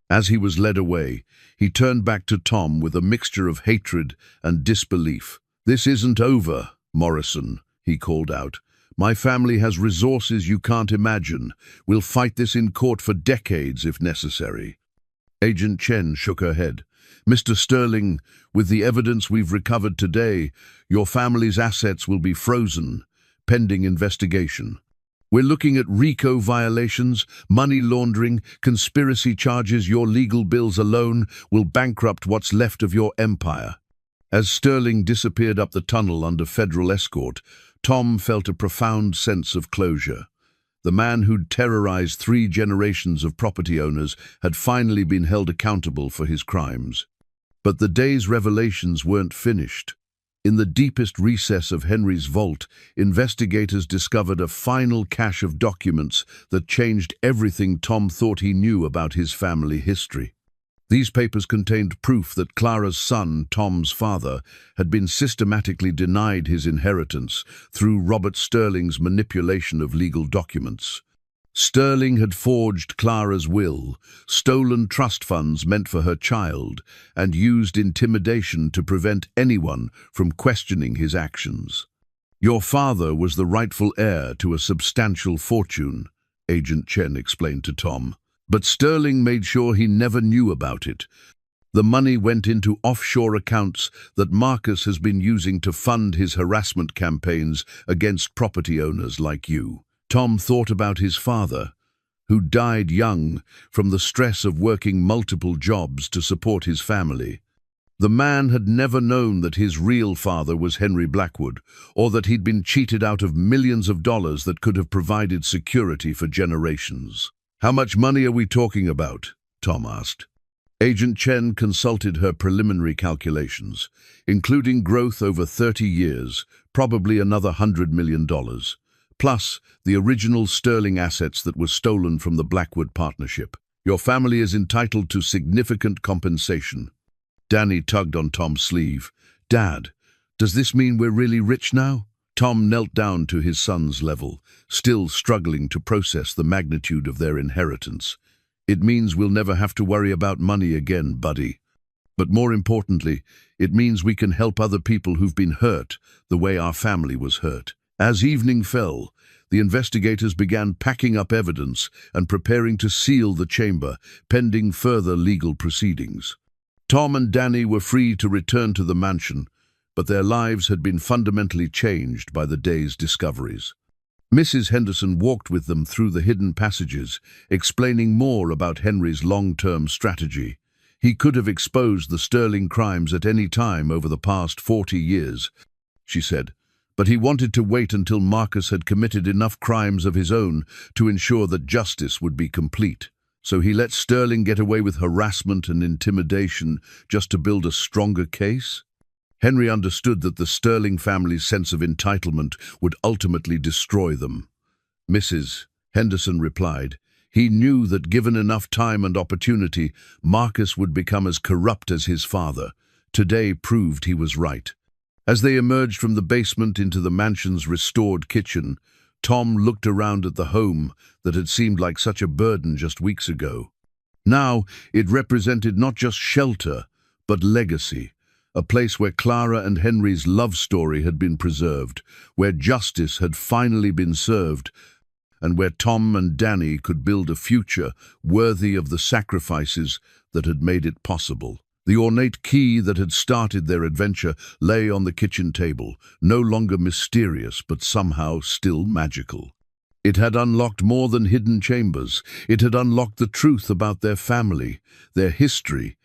As he was led away, he turned back to Tom with a mixture of hatred and disbelief. "This isn't over, Morrison," he called out. "My family has resources you can't imagine. We'll fight this in court for decades if necessary." Agent Chen shook her head. "Mr. Sterling, with the evidence we've recovered today, your family's assets will be frozen, pending investigation. We're looking at RICO violations, money laundering, conspiracy charges. Your legal bills alone will bankrupt what's left of your empire." As Sterling disappeared up the tunnel under federal escort, Tom felt a profound sense of closure. The man who'd terrorized 3 generations of property owners had finally been held accountable for his crimes. But the day's revelations weren't finished. In the deepest recess of Henry's vault, investigators discovered a final cache of documents that changed everything Tom thought he knew about his family history. These papers contained proof that Clara's son, Tom's father, had been systematically denied his inheritance through Robert Sterling's manipulation of legal documents. Sterling had forged Clara's will, stolen trust funds meant for her child, and used intimidation to prevent anyone from questioning his actions. "Your father was the rightful heir to a substantial fortune," Agent Chen explained to Tom. "But Sterling made sure he never knew about it. The money went into offshore accounts that Marcus has been using to fund his harassment campaigns against property owners like you." Tom thought about his father, who died young from the stress of working multiple jobs to support his family. The man had never known that his real father was Henry Blackwood, or that he'd been cheated out of millions of dollars that could have provided security for generations. "How much money are we talking about?" Tom asked. Agent Chen consulted her preliminary calculations, including growth over 30 years, probably another $100 million. Plus the original Sterling assets that were stolen from the Blackwood partnership. "Your family is entitled to significant compensation." Danny tugged on Tom's sleeve. "Dad, does this mean we're really rich now?" Tom knelt down to his son's level, still struggling to process the magnitude of their inheritance. "It means we'll never have to worry about money again, buddy. But more importantly, it means we can help other people who've been hurt the way our family was hurt." As evening fell, the investigators began packing up evidence and preparing to seal the chamber, pending further legal proceedings. Tom and Danny were free to return to the mansion, but their lives had been fundamentally changed by the day's discoveries. Mrs. Henderson walked with them through the hidden passages, explaining more about Henry's long-term strategy. He could have exposed the Sterling crimes at any time over the past 40 years, she said, but he wanted to wait until Marcus had committed enough crimes of his own to ensure that justice would be complete. So he let Sterling get away with harassment and intimidation just to build a stronger case? Henry understood that the Sterling family's sense of entitlement would ultimately destroy them. Mrs. Henderson replied, "He knew that given enough time and opportunity, Marcus would become as corrupt as his father. Today proved he was right." As they emerged from the basement into the mansion's restored kitchen, Tom looked around at the home that had seemed like such a burden just weeks ago. Now it represented not just shelter, but legacy, a place where Clara and Henry's love story had been preserved, where justice had finally been served, and where Tom and Danny could build a future worthy of the sacrifices that had made it possible. The ornate key that had started their adventure lay on the kitchen table, no longer mysterious but somehow still magical. It had unlocked more than hidden chambers. It had unlocked the truth about their family, their history,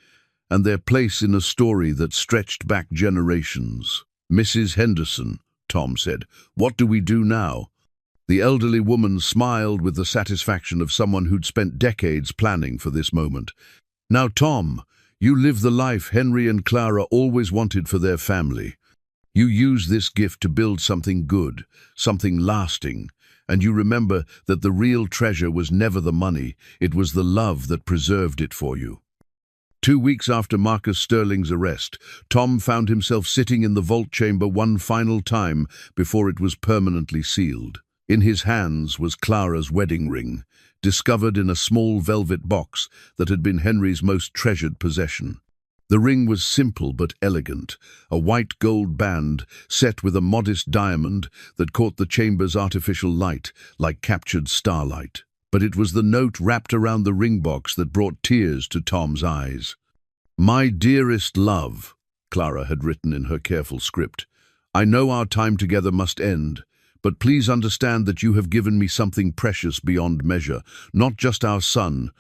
and their place in a story that stretched back generations. "Mrs. Henderson," Tom said, "what do we do now?" The elderly woman smiled with the satisfaction of someone who'd spent decades planning for this moment. "Now, Tom, you live the life Henry and Clara always wanted for their family. You use this gift to build something good, something lasting, and you remember that the real treasure was never the money, it was the love that preserved it for you." 2 weeks after Marcus Sterling's arrest, Tom found himself sitting in the vault chamber one final time before it was permanently sealed. In his hands was Clara's wedding ring, discovered in a small velvet box that had been Henry's most treasured possession. The ring was simple but elegant, a white gold band set with a modest diamond that caught the chamber's artificial light like captured starlight. But it was the note wrapped around the ring box that brought tears to Tom's eyes. "My dearest love," Clara had written in her careful script, "I know our time together must end, but please understand that you have given me something precious beyond measure, not just our son,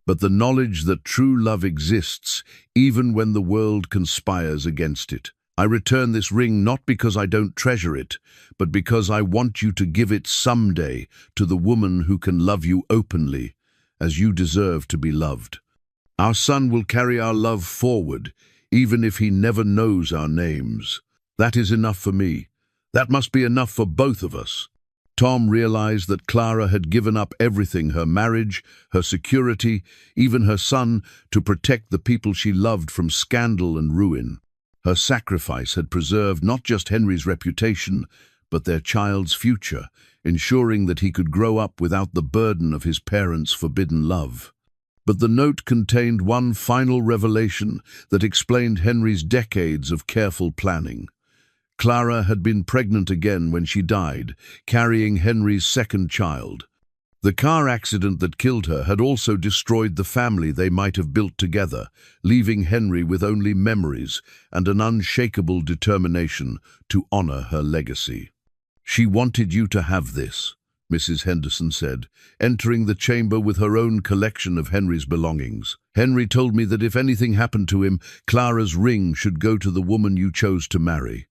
but the knowledge that true love exists even when the world conspires against it. I return this ring not because I don't treasure it, but because I want you to give it someday to the woman who can love you openly, as you deserve to be loved. Our son will carry our love forward, even if he never knows our names. That is enough for me. That must be enough for both of us." Tom realized that Clara had given up everything, her marriage, her security, even her son, to protect the people she loved from scandal and ruin. Her sacrifice had preserved not just Henry's reputation, but their child's future, ensuring that he could grow up without the burden of his parents' forbidden love. But the note contained one final revelation that explained Henry's decades of careful planning. Clara had been pregnant again when she died, carrying Henry's second child. The car accident that killed her had also destroyed the family they might have built together, leaving Henry with only memories and an unshakable determination to honor her legacy. "She wanted you to have this," Mrs. Henderson said, entering the chamber with her own collection of Henry's belongings. "Henry told me that if anything happened to him, Clara's ring should go to the woman you chose to marry.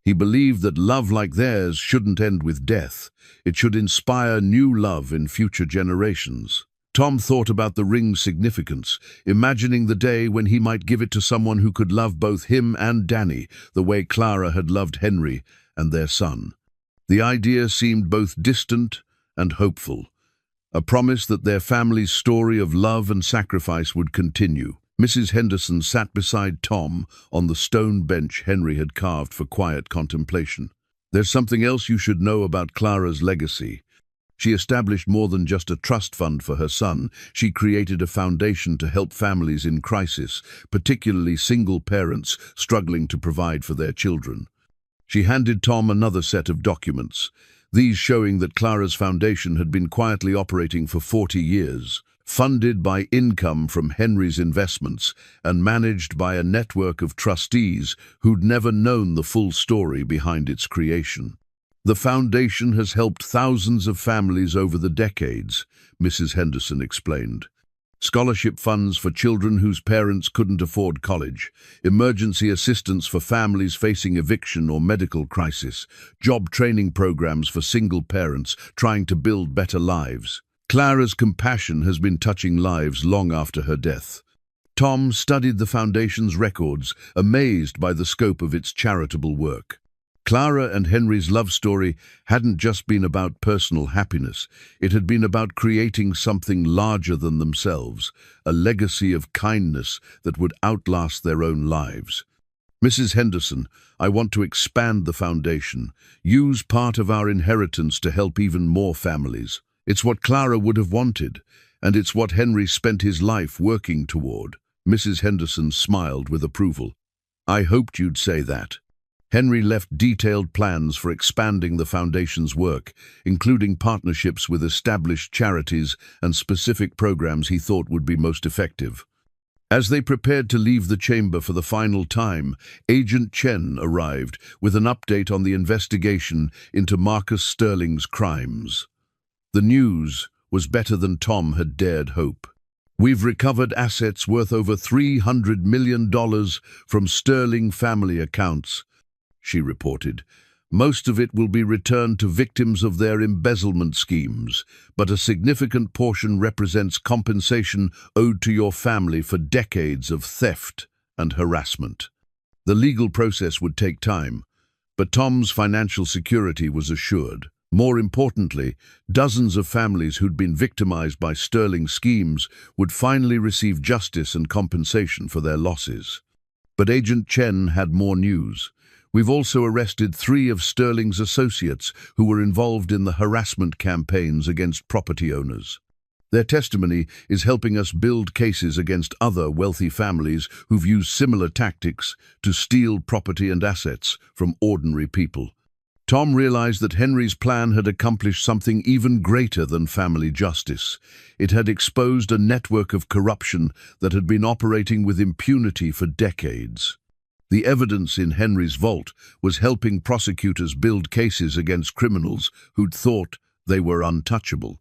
He believed that love like theirs shouldn't end with death. It should inspire new love in future generations." Tom thought about the ring's significance, imagining the day when he might give it to someone who could love both him and Danny the way Clara had loved Henry and their son. The idea seemed both distant and hopeful, a promise that their family's story of love and sacrifice would continue. Mrs. Henderson sat beside Tom on the stone bench Henry had carved for quiet contemplation. "There's something else you should know about Clara's legacy. She established more than just a trust fund for her son. She created a foundation to help families in crisis, particularly single parents struggling to provide for their children." She handed Tom another set of documents, these showing that Clara's foundation had been quietly operating for 40 years. Funded by income from Henry's investments and managed by a network of trustees who'd never known the full story behind its creation. "The foundation has helped thousands of families over the decades," Mrs. Henderson explained. "Scholarship funds for children whose parents couldn't afford college, emergency assistance for families facing eviction or medical crisis, job training programs for single parents trying to build better lives. Clara's compassion has been touching lives long after her death." Tom studied the foundation's records, amazed by the scope of its charitable work. Clara and Henry's love story hadn't just been about personal happiness. It had been about creating something larger than themselves, a legacy of kindness that would outlast their own lives. "Mrs. Henderson, I want to expand the foundation, use part of our inheritance to help even more families. It's what Clara would have wanted, and it's what Henry spent his life working toward." Mrs. Henderson smiled with approval. "I hoped you'd say that." Henry left detailed plans for expanding the foundation's work, including partnerships with established charities and specific programs he thought would be most effective. As they prepared to leave the chamber for the final time, Agent Chen arrived with an update on the investigation into Marcus Sterling's crimes. The news was better than Tom had dared hope. "We've recovered assets worth over $300 million from Sterling family accounts," she reported. Most of it will be returned to victims of their embezzlement schemes, but a significant portion represents compensation owed to your family for decades of theft and harassment. The legal process would take time, but Tom's financial security was assured. More importantly, dozens of families who'd been victimized by Sterling's schemes would finally receive justice and compensation for their losses. But Agent Chen had more news. We've also arrested 3 of Sterling's associates who were involved in the harassment campaigns against property owners. Their testimony is helping us build cases against other wealthy families who've used similar tactics to steal property and assets from ordinary people. Tom realized that Henry's plan had accomplished something even greater than family justice. It had exposed a network of corruption that had been operating with impunity for decades. The evidence in Henry's vault was helping prosecutors build cases against criminals who'd thought they were untouchable.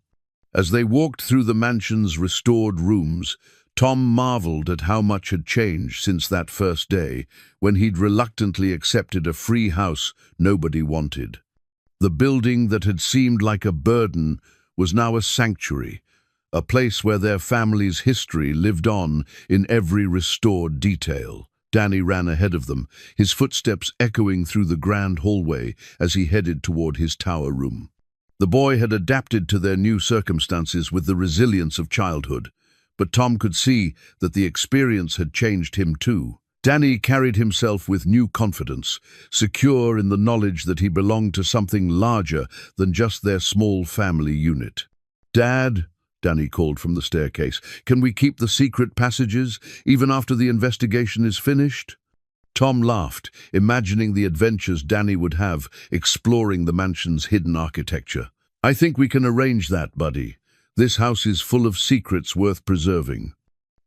As they walked through the mansion's restored rooms, Tom marveled at how much had changed since that first day, when he'd reluctantly accepted a free house nobody wanted. The building that had seemed like a burden was now a sanctuary, a place where their family's history lived on in every restored detail. Danny ran ahead of them, his footsteps echoing through the grand hallway as he headed toward his tower room. The boy had adapted to their new circumstances with the resilience of childhood, but Tom could see that the experience had changed him too. Danny carried himself with new confidence, secure in the knowledge that he belonged to something larger than just their small family unit. "Dad," Danny called from the staircase, "can we keep the secret passages, even after the investigation is finished?" Tom laughed, imagining the adventures Danny would have exploring the mansion's hidden architecture. "I think we can arrange that, buddy. This house is full of secrets worth preserving."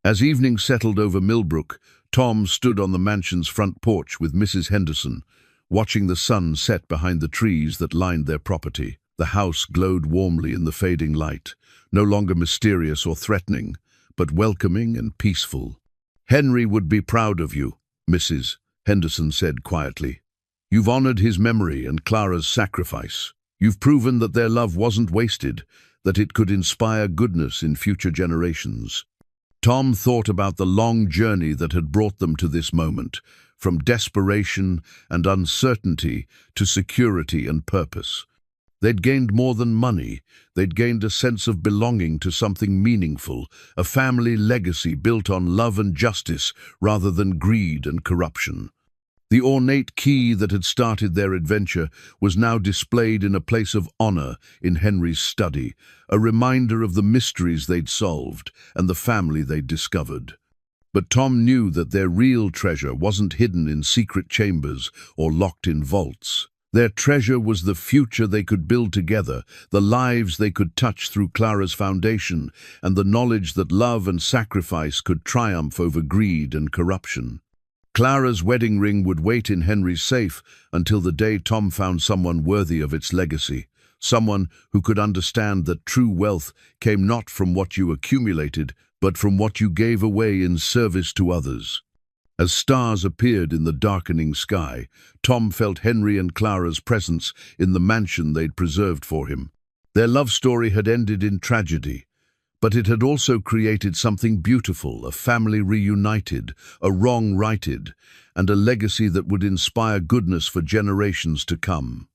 As evening settled over Millbrook, Tom stood on the mansion's front porch with Mrs. Henderson, watching the sun set behind the trees that lined their property. The house glowed warmly in the fading light, no longer mysterious or threatening, but welcoming and peaceful. "Henry would be proud of you," Mrs. Henderson said quietly. "You've honored his memory and Clara's sacrifice. You've proven that their love wasn't wasted, that it could inspire goodness in future generations." Tom thought about the long journey that had brought them to this moment, from desperation and uncertainty to security and purpose. They'd gained more than money. They'd gained a sense of belonging to something meaningful, a family legacy built on love and justice rather than greed and corruption. The ornate key that had started their adventure was now displayed in a place of honor in Henry's study, a reminder of the mysteries they'd solved and the family they'd discovered. But Tom knew that their real treasure wasn't hidden in secret chambers or locked in vaults. Their treasure was the future they could build together, the lives they could touch through Clara's foundation, and the knowledge that love and sacrifice could triumph over greed and corruption. Clara's wedding ring would wait in Henry's safe until the day Tom found someone worthy of its legacy, someone who could understand that true wealth came not from what you accumulated, but from what you gave away in service to others. As stars appeared in the darkening sky, Tom felt Henry and Clara's presence in the mansion they'd preserved for him. Their love story had ended in tragedy, but it had also created something beautiful, a family reunited, a wrong righted, and a legacy that would inspire goodness for generations to come.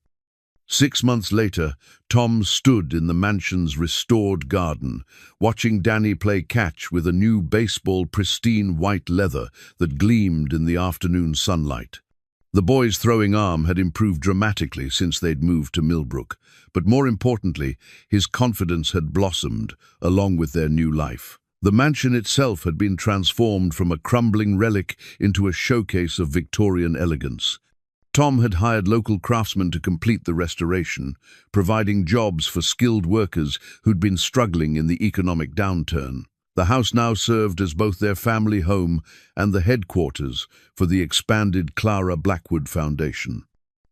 6 months later, Tom stood in the mansion's restored garden, watching Danny play catch with a new baseball pristine white leather that gleamed in the afternoon sunlight. The boy's throwing arm had improved dramatically since they'd moved to Millbrook, but more importantly, his confidence had blossomed along with their new life. The mansion itself had been transformed from a crumbling relic into a showcase of Victorian elegance. Tom had hired local craftsmen to complete the restoration, providing jobs for skilled workers who'd been struggling in the economic downturn. The house now served as both their family home and the headquarters for the expanded Clara Blackwood Foundation.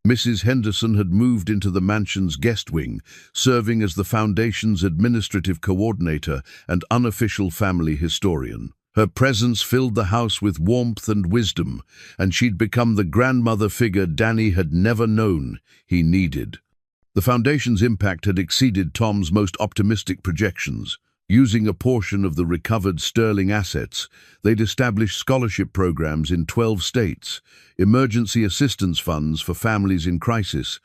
Mrs. Henderson had moved into the mansion's guest wing, serving as the foundation's administrative coordinator and unofficial family historian. Her presence filled the house with warmth and wisdom, and she'd become the grandmother figure Danny had never known he needed. The foundation's impact had exceeded Tom's most optimistic projections. Using a portion of the recovered sterling assets, they'd established scholarship programs in 12 states, emergency assistance funds for families in crisis,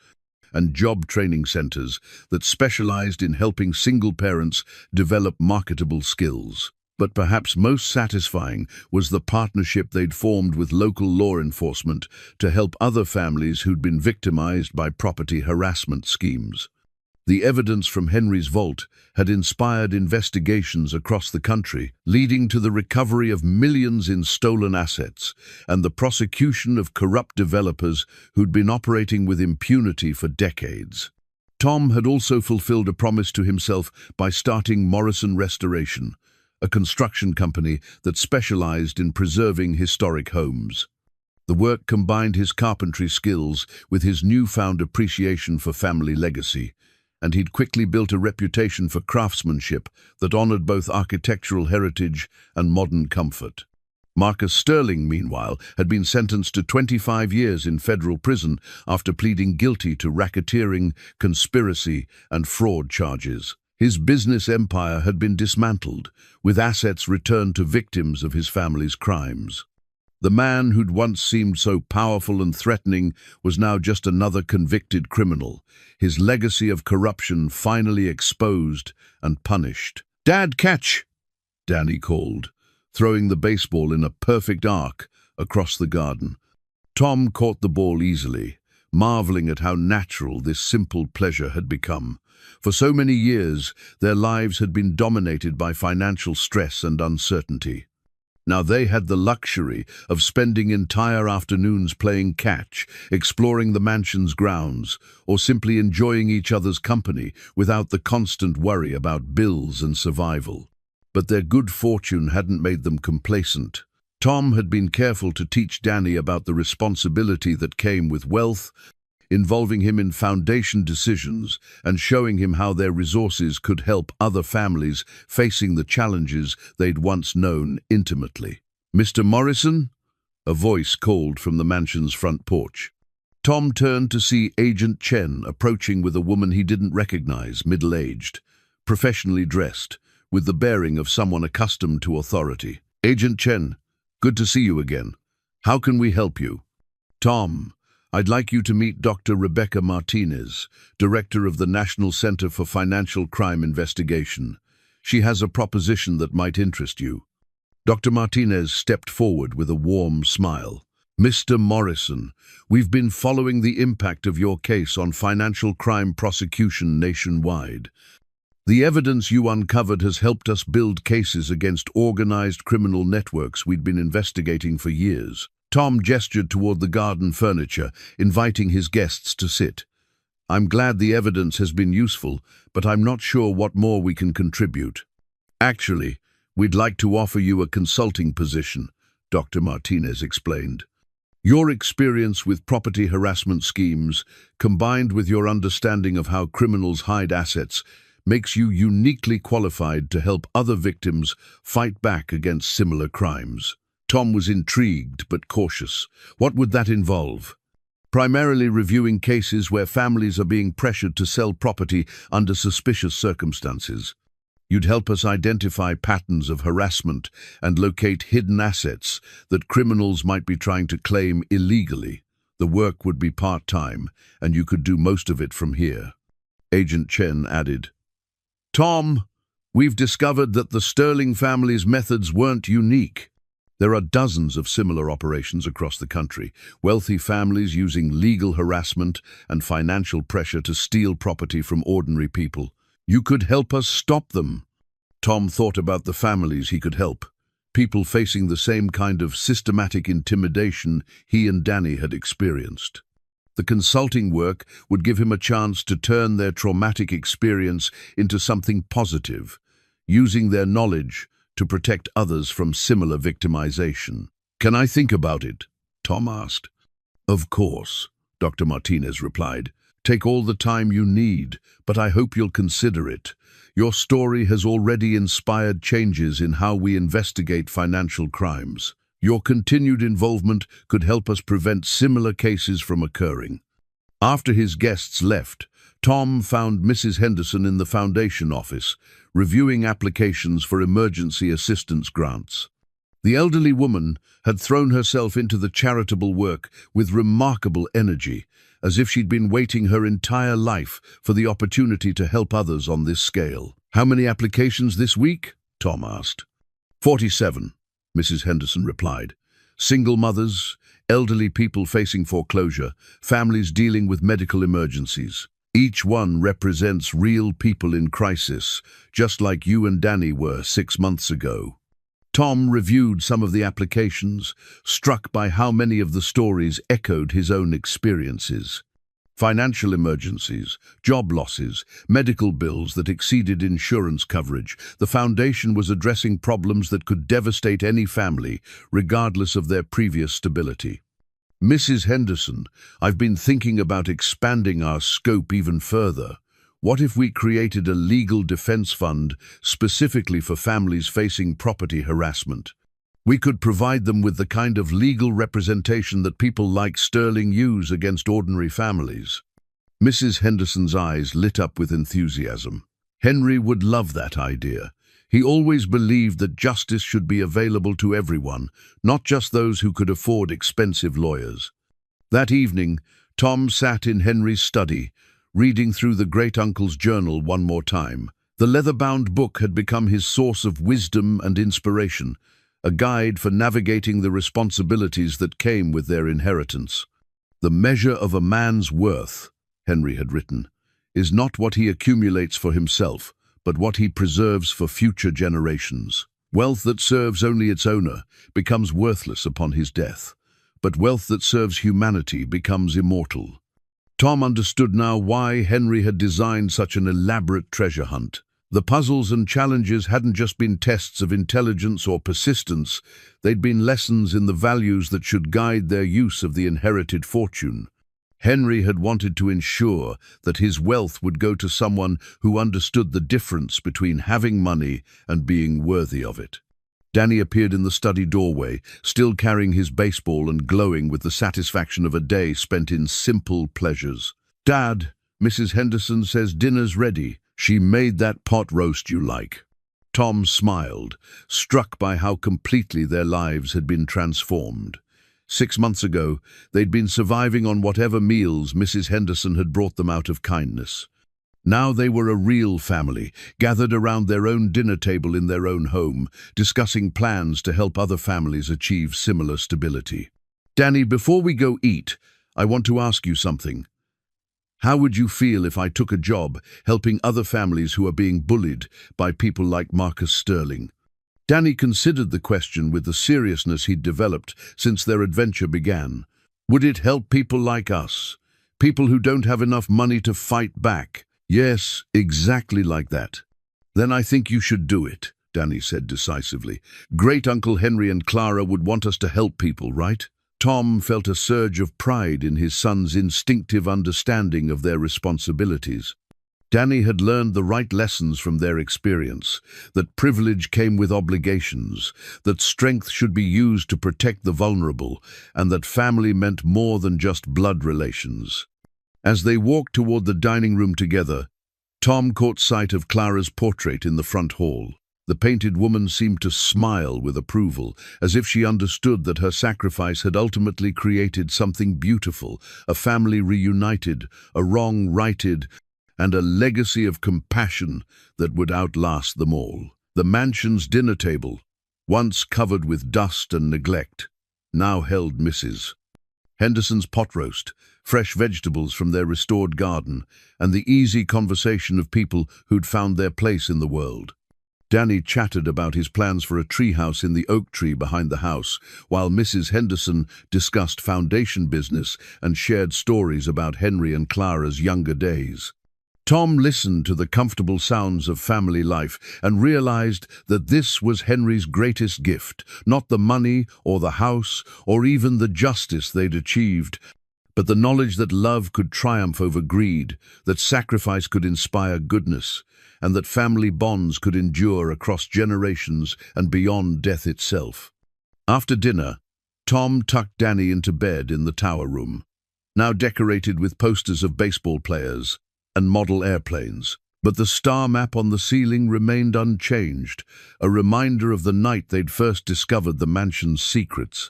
and job training centers that specialized in helping single parents develop marketable skills. But perhaps most satisfying was the partnership they'd formed with local law enforcement to help other families who'd been victimized by property harassment schemes. The evidence from Henry's vault had inspired investigations across the country, leading to the recovery of millions in stolen assets and the prosecution of corrupt developers who'd been operating with impunity for decades. Tom had also fulfilled a promise to himself by starting Morrison Restoration, a construction company that specialized in preserving historic homes. The work combined his carpentry skills with his newfound appreciation for family legacy, and he'd quickly built a reputation for craftsmanship that honored both architectural heritage and modern comfort. Marcus Sterling, meanwhile, had been sentenced to 25 years in federal prison after pleading guilty to racketeering, conspiracy, and fraud charges. His business empire had been dismantled, with assets returned to victims of his family's crimes. The man who'd once seemed so powerful and threatening was now just another convicted criminal, his legacy of corruption finally exposed and punished. "Dad, catch!" Danny called, throwing the baseball in a perfect arc across the garden. Tom caught the ball easily, marveling at how natural this simple pleasure had become. For so many years, their lives had been dominated by financial stress and uncertainty. Now they had the luxury of spending entire afternoons playing catch, exploring the mansion's grounds, or simply enjoying each other's company without the constant worry about bills and survival. But their good fortune hadn't made them complacent. Tom had been careful to teach Danny about the responsibility that came with wealth, involving him in foundation decisions and showing him how their resources could help other families facing the challenges they'd once known intimately. "Mr. Morrison?" a voice called from the mansion's front porch. Tom turned to see Agent Chen approaching with a woman he didn't recognize, middle-aged, professionally dressed, with the bearing of someone accustomed to authority. "Agent Chen, good to see you again. How can we help you?" "Tom, I'd like you to meet Dr. Rebecca Martinez, Director of the National Center for Financial Crime Investigation. She has a proposition that might interest you." Dr. Martinez stepped forward with a warm smile. "Mr. Morrison, we've been following the impact of your case on financial crime prosecution nationwide. The evidence you uncovered has helped us build cases against organized criminal networks we'd been investigating for years." Tom gestured toward the garden furniture, inviting his guests to sit. "I'm glad the evidence has been useful, but I'm not sure what more we can contribute." "Actually, we'd like to offer you a consulting position," Dr. Martinez explained. "Your experience with property harassment schemes, combined with your understanding of how criminals hide assets, makes you uniquely qualified to help other victims fight back against similar crimes." Tom was intrigued but cautious. "What would that involve?" "Primarily reviewing cases where families are being pressured to sell property under suspicious circumstances. You'd help us identify patterns of harassment and locate hidden assets that criminals might be trying to claim illegally. The work would be part-time, and you could do most of it from here." Agent Chen added, "Tom, we've discovered that the Sterling family's methods weren't unique. There are dozens of similar operations across the country, wealthy families using legal harassment and financial pressure to steal property from ordinary people. You could help us stop them." Tom thought about the families he could help, people facing the same kind of systematic intimidation he and Danny had experienced. The consulting work would give him a chance to turn their traumatic experience into something positive, using their knowledge to protect others from similar victimization. "Can I think about it?" Tom asked. "Of course," Dr. Martinez replied. Take all the time you need, but I hope you'll consider it. Your story has already inspired changes in how we investigate financial crimes. Your continued involvement could help us prevent similar cases from occurring. After his guests left, Tom found Mrs. Henderson in the foundation office, reviewing applications for emergency assistance grants. The elderly woman had thrown herself into the charitable work with remarkable energy, as if she'd been waiting her entire life for the opportunity to help others on this scale. "How many applications this week?" Tom asked. 47, Mrs. Henderson replied. Single mothers, elderly people facing foreclosure, families dealing with medical emergencies. Each one represents real people in crisis, just like you and Danny were 6 months ago. Tom reviewed some of the applications, struck by how many of the stories echoed his own experiences. Financial emergencies, job losses, medical bills that exceeded insurance coverage. The foundation was addressing problems that could devastate any family, regardless of their previous stability. "Mrs. Henderson, I've been thinking about expanding our scope even further. What if we created a legal defense fund specifically for families facing property harassment? We could provide them with the kind of legal representation that people like Sterling use against ordinary families." Mrs. Henderson's eyes lit up with enthusiasm. Henry would love that idea. He always believed that justice should be available to everyone, not just those who could afford expensive lawyers. That evening, Tom sat in Henry's study, reading through the great-uncle's journal one more time. The leather-bound book had become his source of wisdom and inspiration, a guide for navigating the responsibilities that came with their inheritance. "The measure of a man's worth," Henry had written, "is not what he accumulates for himself, but what he preserves for future generations. Wealth that serves only its owner becomes worthless upon his death, but wealth that serves humanity becomes immortal." Tom understood now why Henry had designed such an elaborate treasure hunt. The puzzles and challenges hadn't just been tests of intelligence or persistence, they'd been lessons in the values that should guide their use of the inherited fortune. Henry had wanted to ensure that his wealth would go to someone who understood the difference between having money and being worthy of it. Danny appeared in the study doorway, still carrying his baseball and glowing with the satisfaction of a day spent in simple pleasures. "Dad, Mrs. Henderson says dinner's ready. She made that pot roast you like." Tom smiled, struck by how completely their lives had been transformed. 6 months ago, they'd been surviving on whatever meals Mrs. Henderson had brought them out of kindness. Now they were a real family, gathered around their own dinner table in their own home, discussing plans to help other families achieve similar stability. "Danny, before we go eat, I want to ask you something. How would you feel if I took a job helping other families who are being bullied by people like Marcus Sterling?" Danny considered the question with the seriousness he'd developed since their adventure began. "Would it help people like us? People who don't have enough money to fight back?" "Yes, exactly like that." "Then I think you should do it," Danny said decisively. "Great-Uncle Henry and Clara would want us to help people, right?" Tom felt a surge of pride in his son's instinctive understanding of their responsibilities. Danny had learned the right lessons from their experience, that privilege came with obligations, that strength should be used to protect the vulnerable, and that family meant more than just blood relations. As they walked toward the dining room together, Tom caught sight of Clara's portrait in the front hall. The painted woman seemed to smile with approval, as if she understood that her sacrifice had ultimately created something beautiful, a family reunited, a wrong righted, and a legacy of compassion that would outlast them all. The mansion's dinner table, once covered with dust and neglect, now held Mrs. Henderson's pot roast, fresh vegetables from their restored garden, and the easy conversation of people who'd found their place in the world. Danny chattered about his plans for a treehouse in the oak tree behind the house, while Mrs. Henderson discussed foundation business and shared stories about Henry and Clara's younger days. Tom listened to the comfortable sounds of family life and realized that this was Henry's greatest gift, not the money or the house or even the justice they'd achieved, But the knowledge that love could triumph over greed, that sacrifice could inspire goodness, and that family bonds could endure across generations and beyond death itself. After dinner, Tom tucked Danny into bed in the tower room, now decorated with posters of baseball players and model airplanes. But the star map on the ceiling remained unchanged, a reminder of the night they'd first discovered the mansion's secrets.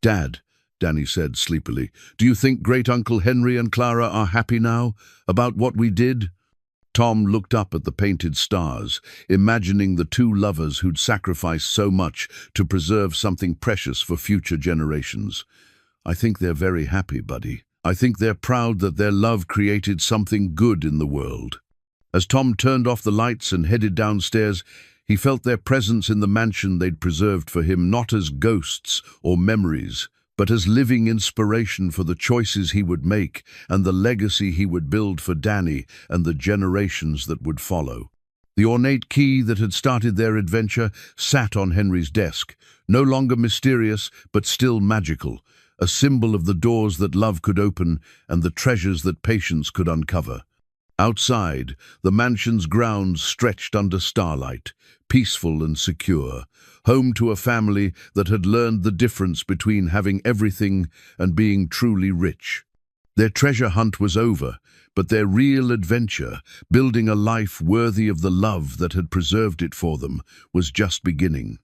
"Dad," Danny said sleepily, "do you think Great-Uncle Henry and Clara are happy now about what we did?" Tom looked up at the painted stars, imagining the two lovers who'd sacrificed so much to preserve something precious for future generations. "I think they're very happy, buddy. I think they're proud that their love created something good in the world." As Tom turned off the lights and headed downstairs, he felt their presence in the mansion they'd preserved for him not as ghosts or memories, but as living inspiration for the choices he would make and the legacy he would build for Danny and the generations that would follow. The ornate key that had started their adventure sat on Henry's desk, no longer mysterious but still magical, a symbol of the doors that love could open and the treasures that patience could uncover. Outside, the mansion's grounds stretched under starlight, peaceful and secure, home to a family that had learned the difference between having everything and being truly rich. Their treasure hunt was over, but their real adventure, building a life worthy of the love that had preserved it for them, was just beginning.